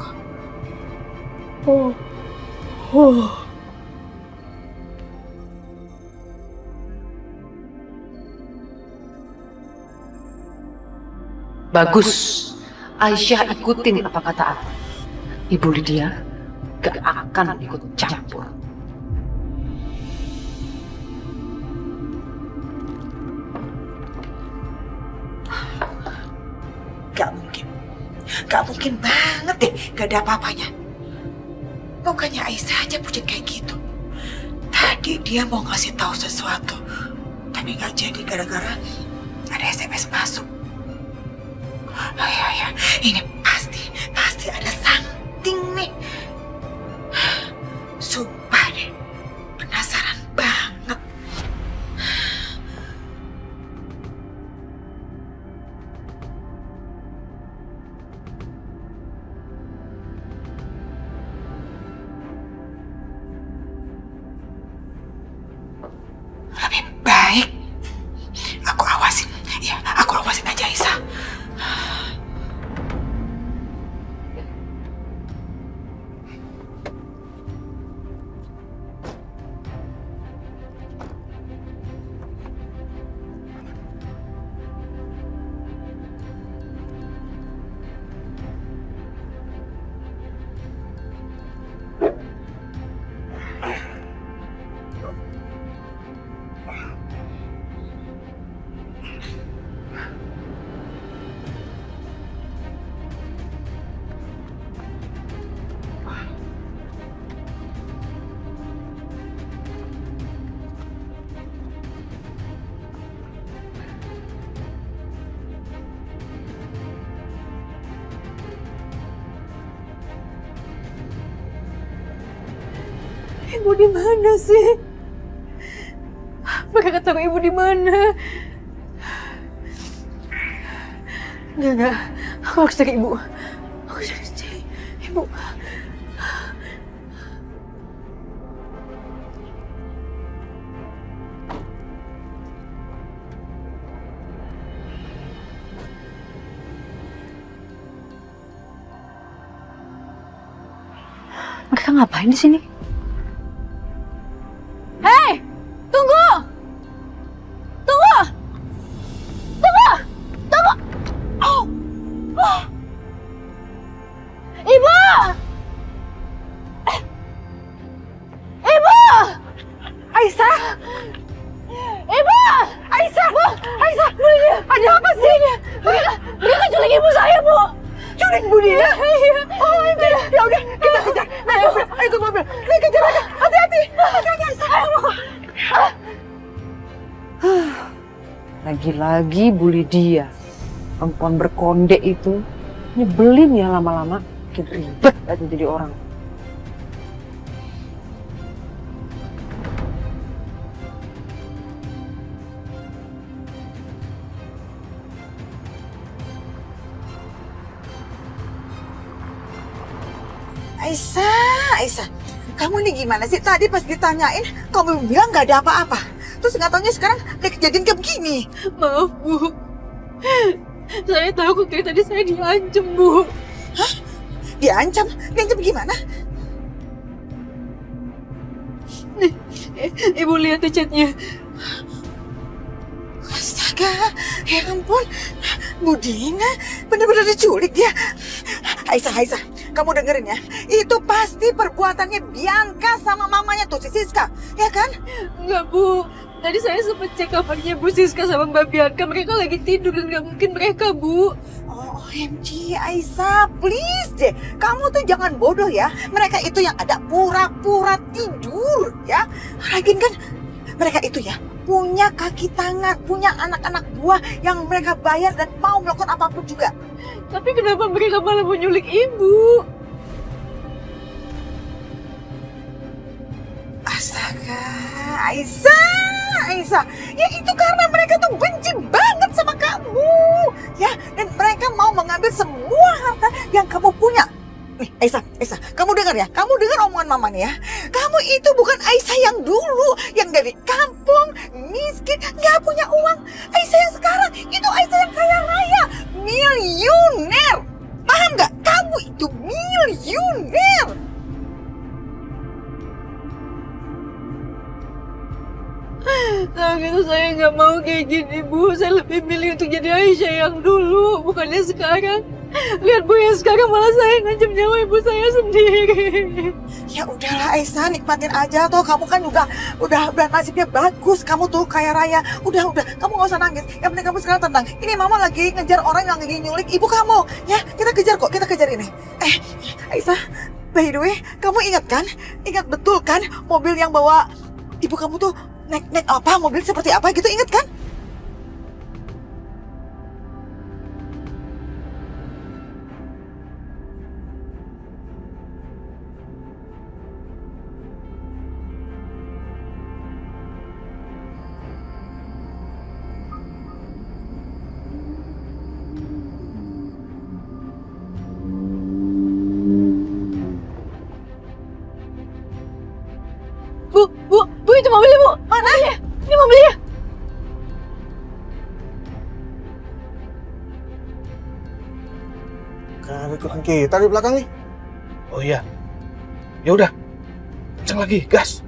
Bagus. Aisyah ikutin apa kata aku. Ibu Lydia gak akan ikut campur. Gak mungkin banget deh gak ada apa-apanya. Bukannya Aisyah aja pucat kayak gitu. Tadi dia mau ngasih tahu sesuatu, tapi gak jadi gara-gara ada SMS masuk. Ya, ini pasti ada something nih. Sumpah deh, penasaran banget. Lebih baik aku awasin. Ya, aku awasin aja Aisyah. Ibu di mana sih? Mereka tahu ibu di mana? Enggak. Aku harus cari ibu. Aku harus cari ibu. Mereka ngapain di sini? Hei! Tunggu! Tunggu! Tunggu! Tunggu! Oh! Oh! Ibu! Ibu! Aisyah! Ibu! Aisyah! Bu! Aisyah! Bu Lydia! Ada apa sih? Mereka culik ibu saya, Bu! Culik Bu Lydia? Iya. Oh, itu. Ya udah, kita kejar. Ayo ke mobil. Kita kejar aja. Hati-hati. Hati-hati, Aisyah. Lagi-lagi Bu Lydia, perempuan berkonde itu nyebelin ya lama-lama, makin ribet aja jadi orang. Aisyah, kamu nih gimana sih? Tadi pas ditanyain, kamu bilang nggak ada apa-apa. Terus nggak taunya sekarang ada kejadian kayak begini. Maaf, Bu. Saya takut kayak tadi saya diancam, Bu. Hah? Diancam? Diancam gimana? Nih, Ibu lihat tuh chatnya. Astaga, ya ampun. Bu Dina bener-bener diculik dia. Aisyah, kamu dengerin ya. Itu pasti perbuatannya Bianca sama mamanya tuh si Siska, ya kan? Enggak, Bu. Tadi saya sempat cek kabarnya Bu Siska sama Mbak Bianca. Mereka lagi tidur dan nggak mungkin mereka, Bu. Oh, OMG, Aisyah, please deh. Kamu tuh jangan bodoh ya. Mereka itu yang ada pura-pura tidur, ya. Lagian kan mereka itu ya punya kaki tangan, punya anak-anak buah yang mereka bayar dan mau melakukan apapun juga. Tapi kenapa mereka malah menyulik Ibu? Astaga, Aisyah, ya itu karena mereka tuh benci banget sama kamu, ya, dan mereka mau mengambil semua harta yang kamu punya. Nih, Aisyah, kamu dengar ya, kamu dengar omongan mama nih ya. Kamu itu bukan Aisyah yang dulu, yang dari kampung, miskin, nggak punya uang. Aisyah yang sekarang, itu Aisyah yang kaya raya, miliuner. Paham nggak? Kamu itu miliuner. Nah gitu saya nggak mau kayak gini, Bu. Saya lebih milih untuk jadi Aisyah yang dulu, bukannya sekarang. Lihat Bu, ya sekarang malah saya ngancam nyawa ibu saya sendiri. Ya udahlah Aisyah, nikmatin aja toh. Kamu kan juga udah nasibnya bagus. Kamu tuh kaya raya. Udah, kamu nggak usah nangis. Yang penting kamu sekarang tenang. Ini mama lagi ngejar orang yang lagi nyulik ibu kamu. Ya, kita kejar kok. Kita kejar ini. Aisyah, by the way, kamu ingat kan? Ingat betul kan mobil yang bawa ibu kamu tuh naik apa? Mobil seperti apa gitu, ingat kan? Bu, itu mobilnya, Bu. Mana? Ini mobilnya. Kan ada tukang kita di belakang nih. Oh iya. Ya udah. Kencang lagi, gas.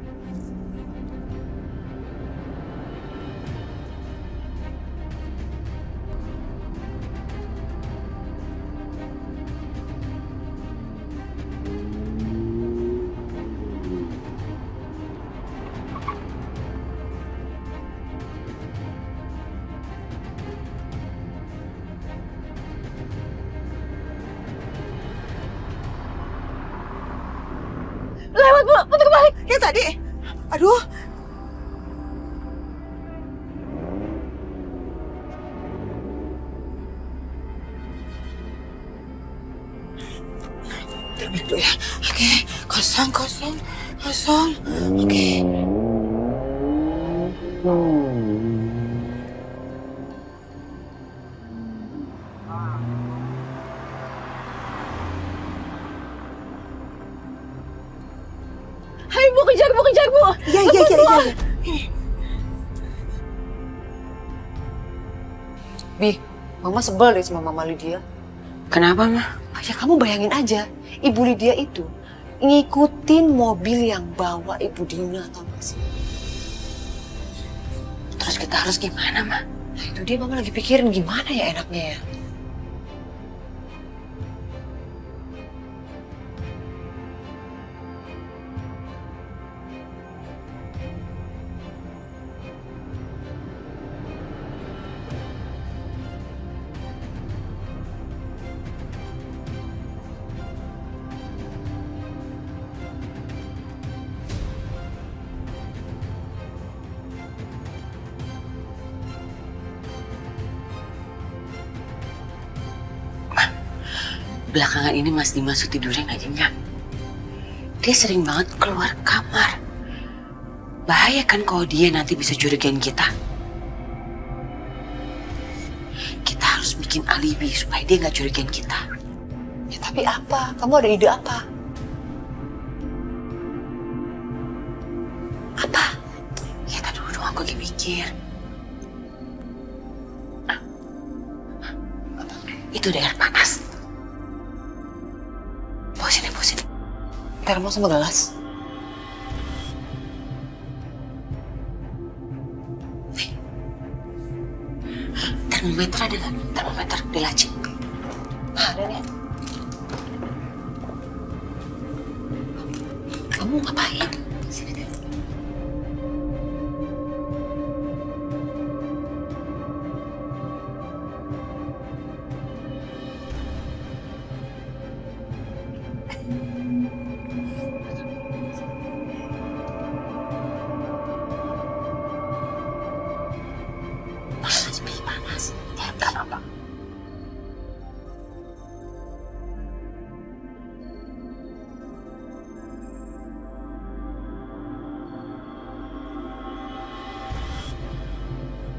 Lewat, Bu. Putar balik. Yang tadi. Aduh. Termin dulu ya. Oke, kosong. Oke. Hai, Bu, kejar, Bu. Iya. Bi, Mama sebel deh sama Mama Lydia. Kenapa, Mah? Ya kamu bayangin aja, Ibu Lydia itu ngikutin mobil yang bawa Ibu Dina, tau gak sih? Terus kita harus gimana, Mah? Nah itu dia Mama lagi pikirin gimana ya enaknya ya. Belakangan ini Mas Dimas tuh tidurnya nggak nyenyak. Dia sering banget keluar kamar. Bahaya kan kalau dia nanti bisa curigain kita. Kita harus bikin alibi supaya dia nggak curigain kita. Ya tapi apa? Kamu ada ide apa? pikir. Itu udah air panas. Bawa sini, bawa sini. Termos sama gelas. Nih. Termometer ada nggak? Termometer di laci. Ada nih. Kamu ngapain? Sini deh. Panas, Pi, panas. Nggak apa-apa.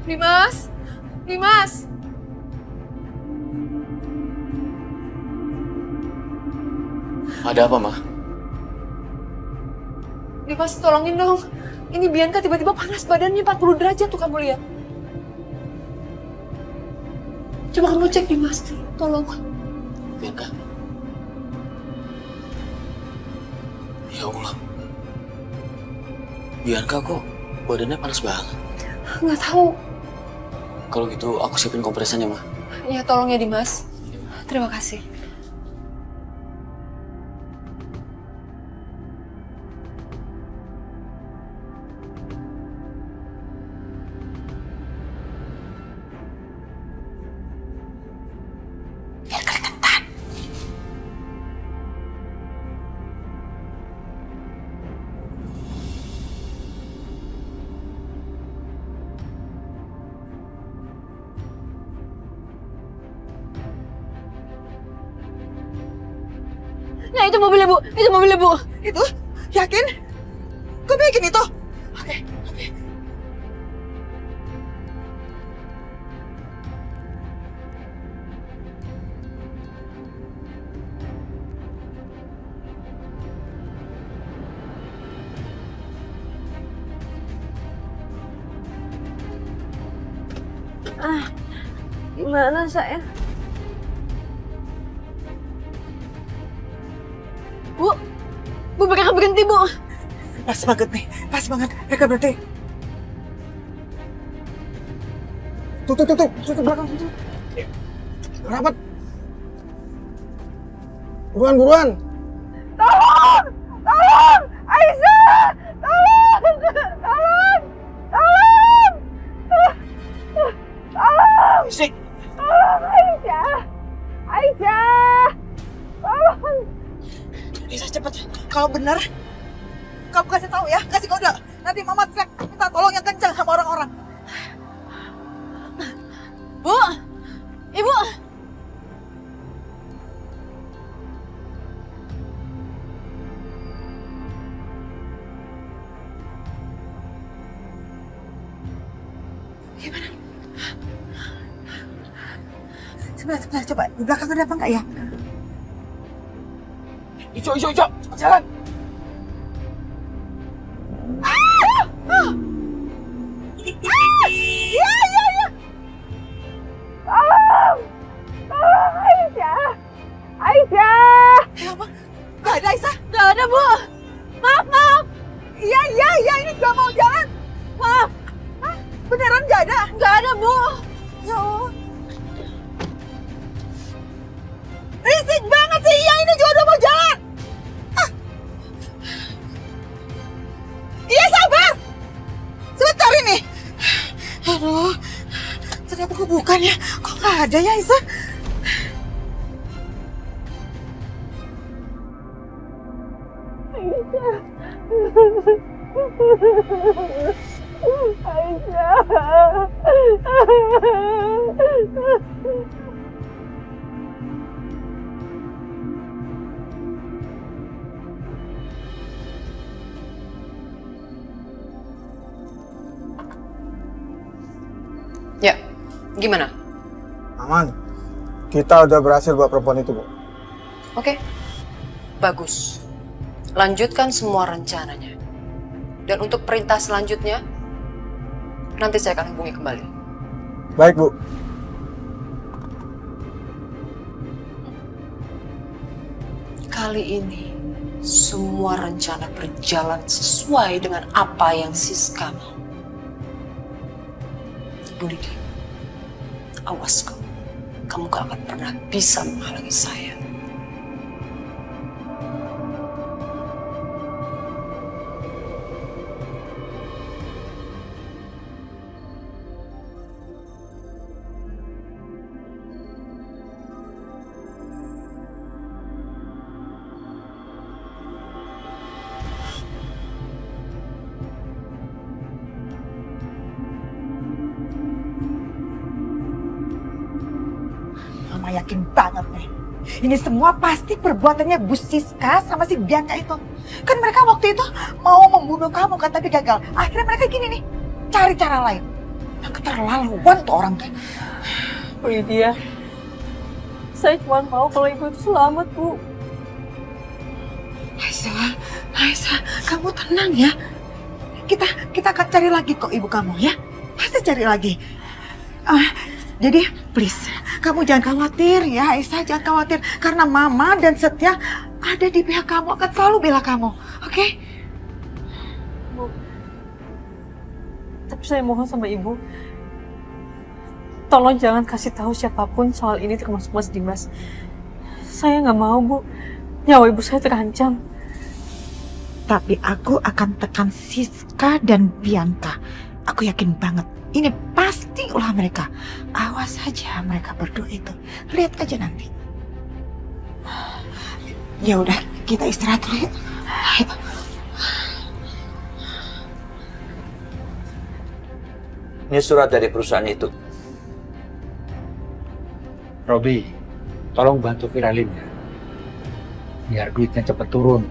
Dimas! Dimas! Ada apa, Ma? Dimas, tolongin dong. Ini Bianca tiba-tiba panas badannya 40 derajat tuh, kamu lihat. Coba kamu cek Dimas, tolong. Bianca. Ya Allah. Bianca kok badannya panas banget. Nggak tahu. Kalau gitu aku siapin kompresannya, Ma. Ya, tolong ya Dimas. Terima kasih. Biar keringetan. Nah, itu mobilnya, Bu. Itu mobilnya, Bu. Itu? Yakin? Kamu yakin itu? Oke. Gimana saya? Bu, mereka berhenti, Bu. Pas banget nih, pas banget. Mereka berhenti. Tuh, belakang situ. Rapat. Buruan. Tolong! Aisyah! Tolong! Sik. Tolong, Aisyah! Tolong! Bisa cepet. Kalau benar, kamu kasih tahu ya, kasih kode. Nanti Mama teriak minta tolong yang kencang sama orang-orang. Bu! Ibu! Gimana? Sebentar, coba. Di belakang ada apa enggak ya? Ijo, cepat jalan. Iya! Tolong! Aisyah! Apa? Gak ada, Aisyah? Gak ada, Bu! Maaf! Iya, ini gak mau jalan. Maaf! Beneran gak ada? Gak ada, Bu! Ya Allah. Risik banget sih, iya ini juga udah mau jalan. Iya, sabar. Sebentar ini. Aduh, ternyata kok bukan ya. Kok gak ada ya, Aisyah? Ya, gimana? Aman. Kita udah berhasil buat perempuan itu, Bu. Oke, bagus. Lanjutkan semua rencananya. Dan untuk perintah selanjutnya, Nanti saya akan hubungi kembali. Baik, Bu. Kali ini semua rencana berjalan sesuai dengan apa yang Siska mau. Bu Lydia, awas kamu gak akan pernah bisa menghalangi saya. Mama yakin banget nih. Ini semua pasti perbuatannya Bu Siska sama si Bianca itu. Kan mereka waktu itu mau membunuh kamu kan, tapi gagal. Akhirnya mereka gini nih, cari cara lain. Yang keterlaluan tuh orang tuh. Bu Lydia, saya cuma mau kalau ibu itu selamat, Bu. Aisyah, kamu tenang ya. Kita akan cari lagi kok ibu kamu ya. Pasti cari lagi. Jadi please, kamu jangan khawatir ya Aisyah, jangan khawatir. Karena Mama dan Setia ada di pihak kamu, akan selalu bela kamu. Oke? Bu, tapi saya mohon sama ibu, tolong jangan kasih tahu siapapun soal ini, termasuk Mas Dimas. Saya nggak mau, Bu. Nyawa ibu saya terancam. Tapi aku akan tekan Siska dan Bianca. Aku yakin banget. Ini pasti ulah mereka. Awas saja mereka berdua itu. Lihat aja nanti. Ya udah, kita istirahat dulu yuk. Ayo. Ini surat dari perusahaan itu. Robi, tolong bantu viralin ya. Biar duitnya cepet turun.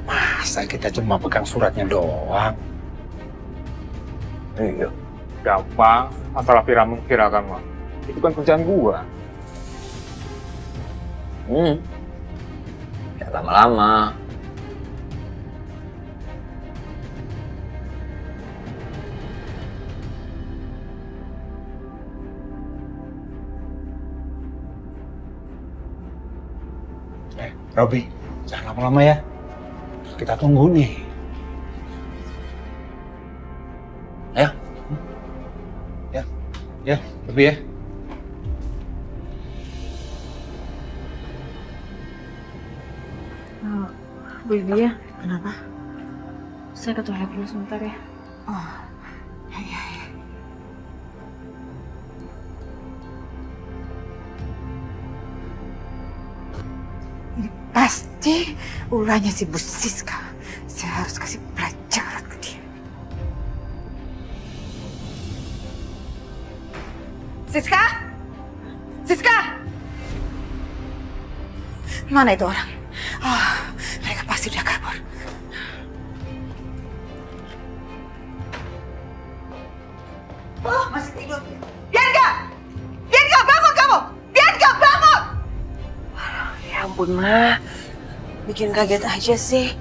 Masa kita cuma pegang suratnya doang? Iya. Gampang, masalah viralkan mah. Itu kan kerjaan gua. Ya lama-lama. Robi, jangan lama-lama ya. Kita tunggu nih. Ayo. Ya, Robi ya. Bu Lydia, Kenapa? saya ke toilet dulu sebentar ya. Oh, ya. Ini pasti ulahnya si Bu Siska. Saya harus kasih pelajaran ke dia. Siska? Siska? Mana itu orang? Mereka pasti udah kabur. Oh, masih tidur. Bianca! Bianca, bangun kamu! Bianca, bangun! Ya ampun, Ma. Bikin kaget aja sih.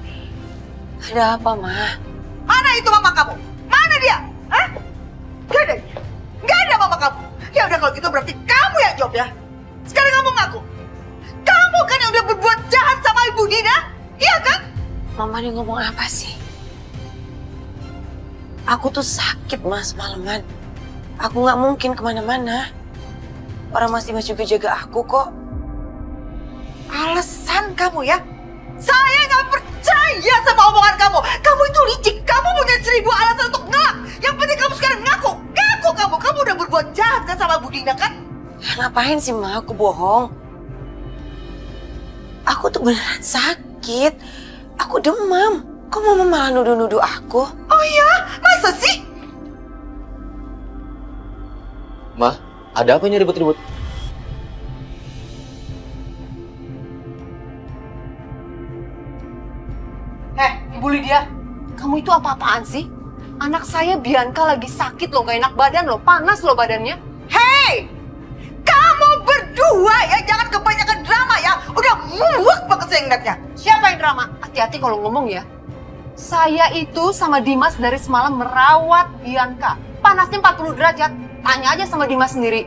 Ada apa, Ma? Mana itu mama kamu? Mana dia? Hah? Gak ada. Gak ada mama kamu. Ya udah kalau gitu berarti kamu yang jawab ya. Sekarang kamu ngaku. Kamu kan yang udah berbuat jahat sama Ibu Dina. Iya kan? Mama ini ngomong apa sih? Aku tuh sakit, Mas, malaman. Aku nggak mungkin kemana-mana. Orang Mas Dimas juga jaga aku kok. Alasan kamu ya? Saya nggak percaya sama omongan kamu. Kamu itu licik. Kamu punya 1000 alasan untuk ngelak. Yang penting kamu sekarang ngaku. Ngaku kamu. Kamu udah berbuat jahat kan sama Bu Dina kan? Ngapain sih, Ma? Aku bohong. Aku tuh beneran sakit. Aku demam. Kok Mama malah nuduh-nuduh aku? Oh iya? Masa sih? Ma, ada apa ini ribut-ribut? Ibu Lydia, kamu itu apa-apaan sih? Anak saya Bianca lagi sakit loh, gak enak badan loh, panas loh badannya. Hei! Kamu berdua ya, jangan kebanyakan drama ya. Udah muak banget saya ngeliatnya. Siapa yang drama? Hati-hati kalau ngomong ya. Saya itu sama Dimas dari semalam merawat Bianca. panasnya 40 derajat. Tanya aja sama Dimas sendiri.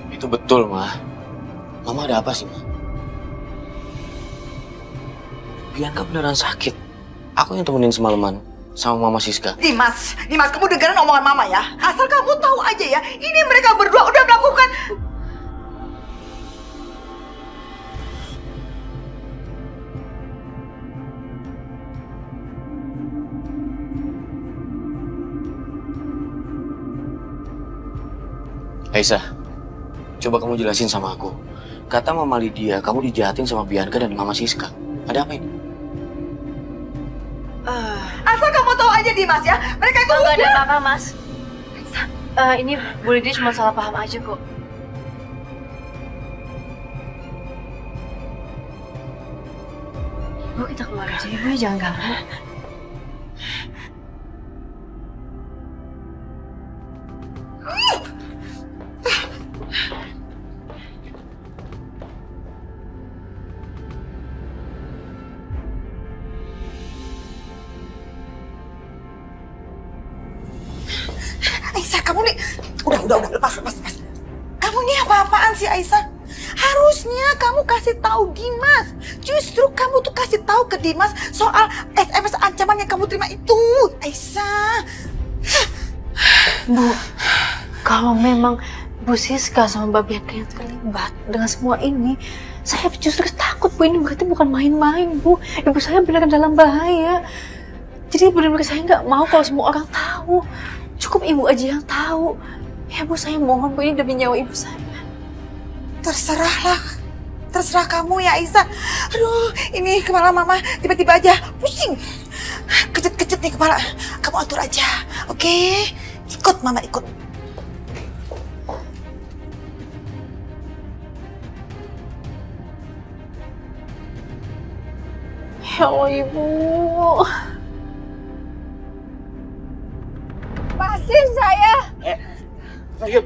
Itu betul, Ma. Mama ada apa sih, Ma? Bianca beneran sakit. Aku yang temenin semalaman sama Mama Siska. Dimas, kamu dengerin omongan mama ya. Asal kamu tahu aja ya, ini mereka berdua udah melakukan. Aisyah, coba kamu jelasin sama aku. Kata Mama Lydia, kamu dijahatin sama Bianca dan Mama Siska. Ada apa ini? Asal kamu tahu aja Dimas ya, mereka itu Nggak ada apa-apa, Mas. Ini Bu Lydia cuma salah paham aja kok. Bu, kita keluar aja ya, Bu. Jangan ganggu. Aisyah, kamu nih udah lepas. Kamu nih apa-apaan sih Aisyah? Harusnya kamu kasih tahu Dimas. Justru kamu tuh kasih tahu ke Dimas soal SMS ancaman yang kamu terima itu, Aisyah. Bu, kalau memang Bu Siska sama Mbak Bianca yang terlibat dengan semua ini, saya justru takut, Bu. Ini berarti bukan main-main, Bu. Ibu saya beneran dalam bahaya. Jadi benar-benar saya nggak mau kalau semua orang tahu. Cukup Ibu aja yang tahu. Ya, Bu, saya mohon, Bu. Ini demi nyawa Ibu saya. Terserah kamu ya Aisyah. Aduh, ini kepala mama tiba-tiba aja pusing. Kejet-kejet nih kepala. Kamu atur aja, oke? Ikut mama, ikut. Ya Allah, Ibu. Lepasin saya. Sakit.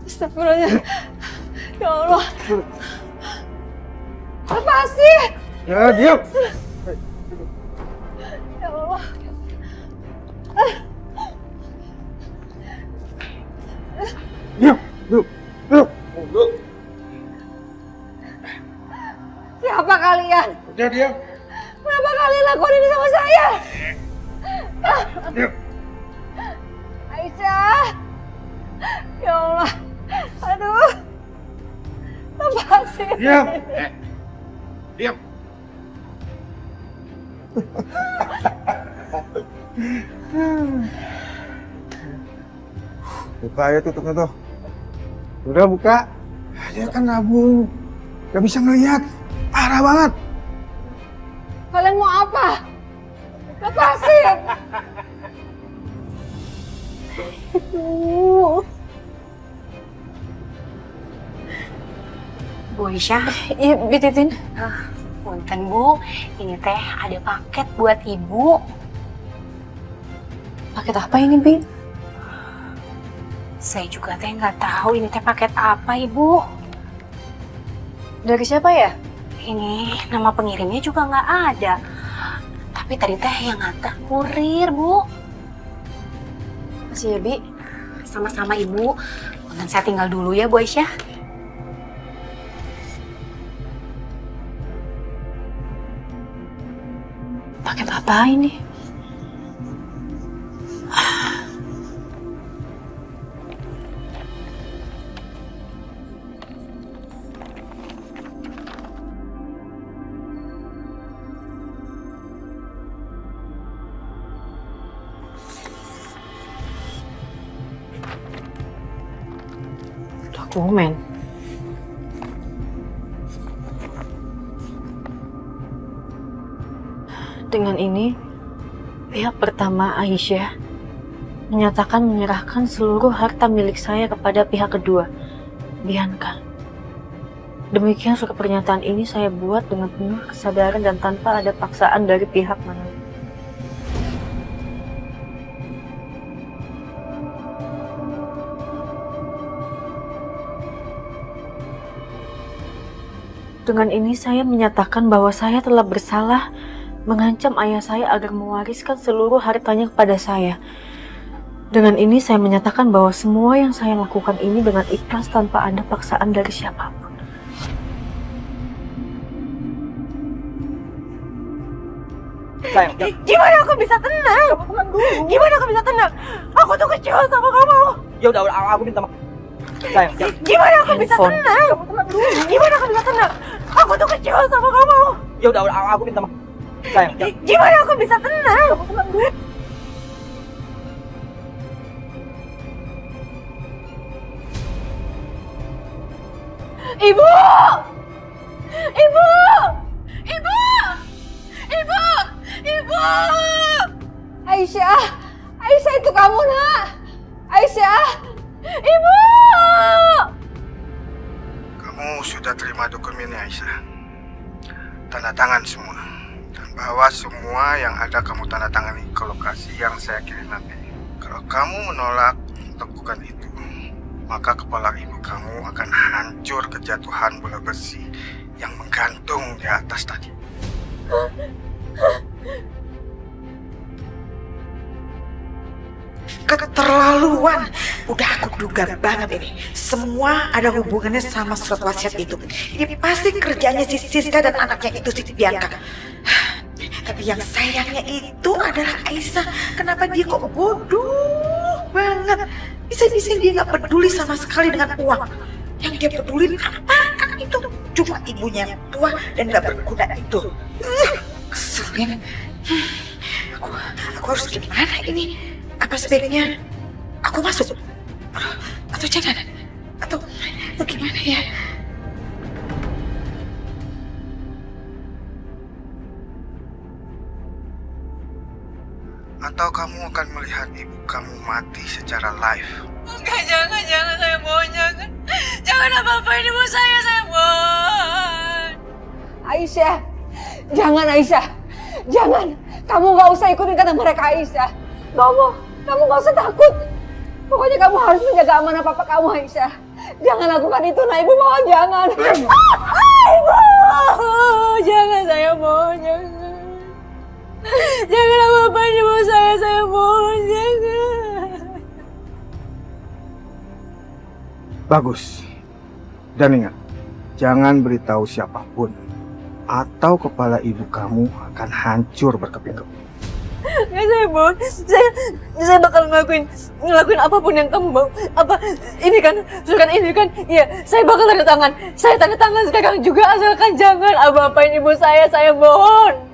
Astagfirullah. Ya Allah. Lepasin. Ya, diam. Ya Allah. Diam. Siapa kalian? Udah, diam. Kenapa kalian lakukan ini sama saya? Diam. Aisyah. Ya Allah. Aduh. Lepasin. Diam. Diam. Buka ya tutupnya tuh. Udah buka. Dia kan nabung. Gak bisa ngeliat. Parah banget. Kalian mau apa? Lepasin. Bu Aisyah. Iya, Bititin. Punten Bu, ini teh ada paket buat Ibu. Paket apa ini, Bi? Saya juga teh nggak tahu ini teh paket apa Ibu. Dari siapa ya? Ini nama pengirimnya juga nggak ada. Tapi tadi teh yang ngantar kurir Bu. Masih ya, Bi? Sama-sama Ibu. Punten saya tinggal dulu ya Bu Aisyah. Paket apa ini? Dokumen. Dengan ini, pihak pertama Aisyah menyatakan menyerahkan seluruh harta milik saya kepada pihak kedua, Bianca. Demikian surat pernyataan ini saya buat dengan penuh kesadaran dan tanpa ada paksaan dari pihak manapun. Dengan ini saya menyatakan bahwa saya telah bersalah mengancam ayah saya agar mewariskan seluruh hartanya kepada saya. Dengan ini saya menyatakan bahwa semua yang saya lakukan ini dengan ikhlas tanpa ada paksaan dari siapapun. Sayang, Gimana aku bisa tenang? Gimana aku bisa tenang? Aku tuh kecewa sama kamu. ya udah aku minta maaf. Sayang, Gimana aku bisa Handphone. tenang? Gimana aku bisa tenang? Aku tuh kecewa sama kamu. ya udah aku minta maaf. Sayang, Gimana aku bisa tenang? Ibu! Ibu! Ibu! Ibu! Ibu! Aisyah! Aisyah itu kamu, nak! Aisyah! Ibu! Kamu sudah terima dokumennya, Aisyah. Tanda tangan semua. Dan bawa semua yang ada kamu tanda tangani ke lokasi yang saya kirim nanti. Kalau kamu menolak lakukan itu, maka kepala ibu kamu akan hancur kejatuhan bola besi yang menggantung di atas tadi. Keterlaluan. Udah aku duga banget ini. Semua ada hubungannya sama surat wasiat itu. Ini pasti kerjanya si Siska dan anaknya itu si Bianca. Tapi yang sayangnya itu adalah Aisyah. Kenapa dia kok bodoh banget? Bisa-bisa dia nggak peduli sama sekali dengan uang. Yang dia peduli apaan itu? Cuma ibunya yang tua dan nggak berguna itu. Keselin. Aku harus gimana ini? Apa sebaiknya aku masuk? Atau jangan? Atau gimana ya? Atau kamu akan melihat ibu kamu mati secara live. Enggak, jangan saya mohon, jangan. Jangan apa-apain ibu saya mohon. Aisyah! Jangan, Aisyah! Jangan! Kamu gak usah ikutin kata mereka, Aisyah. Kamu gak usah takut. Pokoknya kamu harus menjaga amanah papa kamu, Aisyah. Jangan lakukan itu, nah ibu mohon jangan. Ibu! Jangan, saya mohon, jangan. Jangan apa-apain ibu saya mohon, jangan. Bagus. Dan ingat, jangan beritahu siapapun, atau kepala ibu kamu akan hancur berkeping-keping. Ya saya mohon, saya bakal ngelakuin apapun yang kamu mau. Apa ini kan surat ini kan? Iya, saya bakal tanda tangan. Saya tanda tangan sekarang juga asalkan jangan apa-apain ibu saya mohon.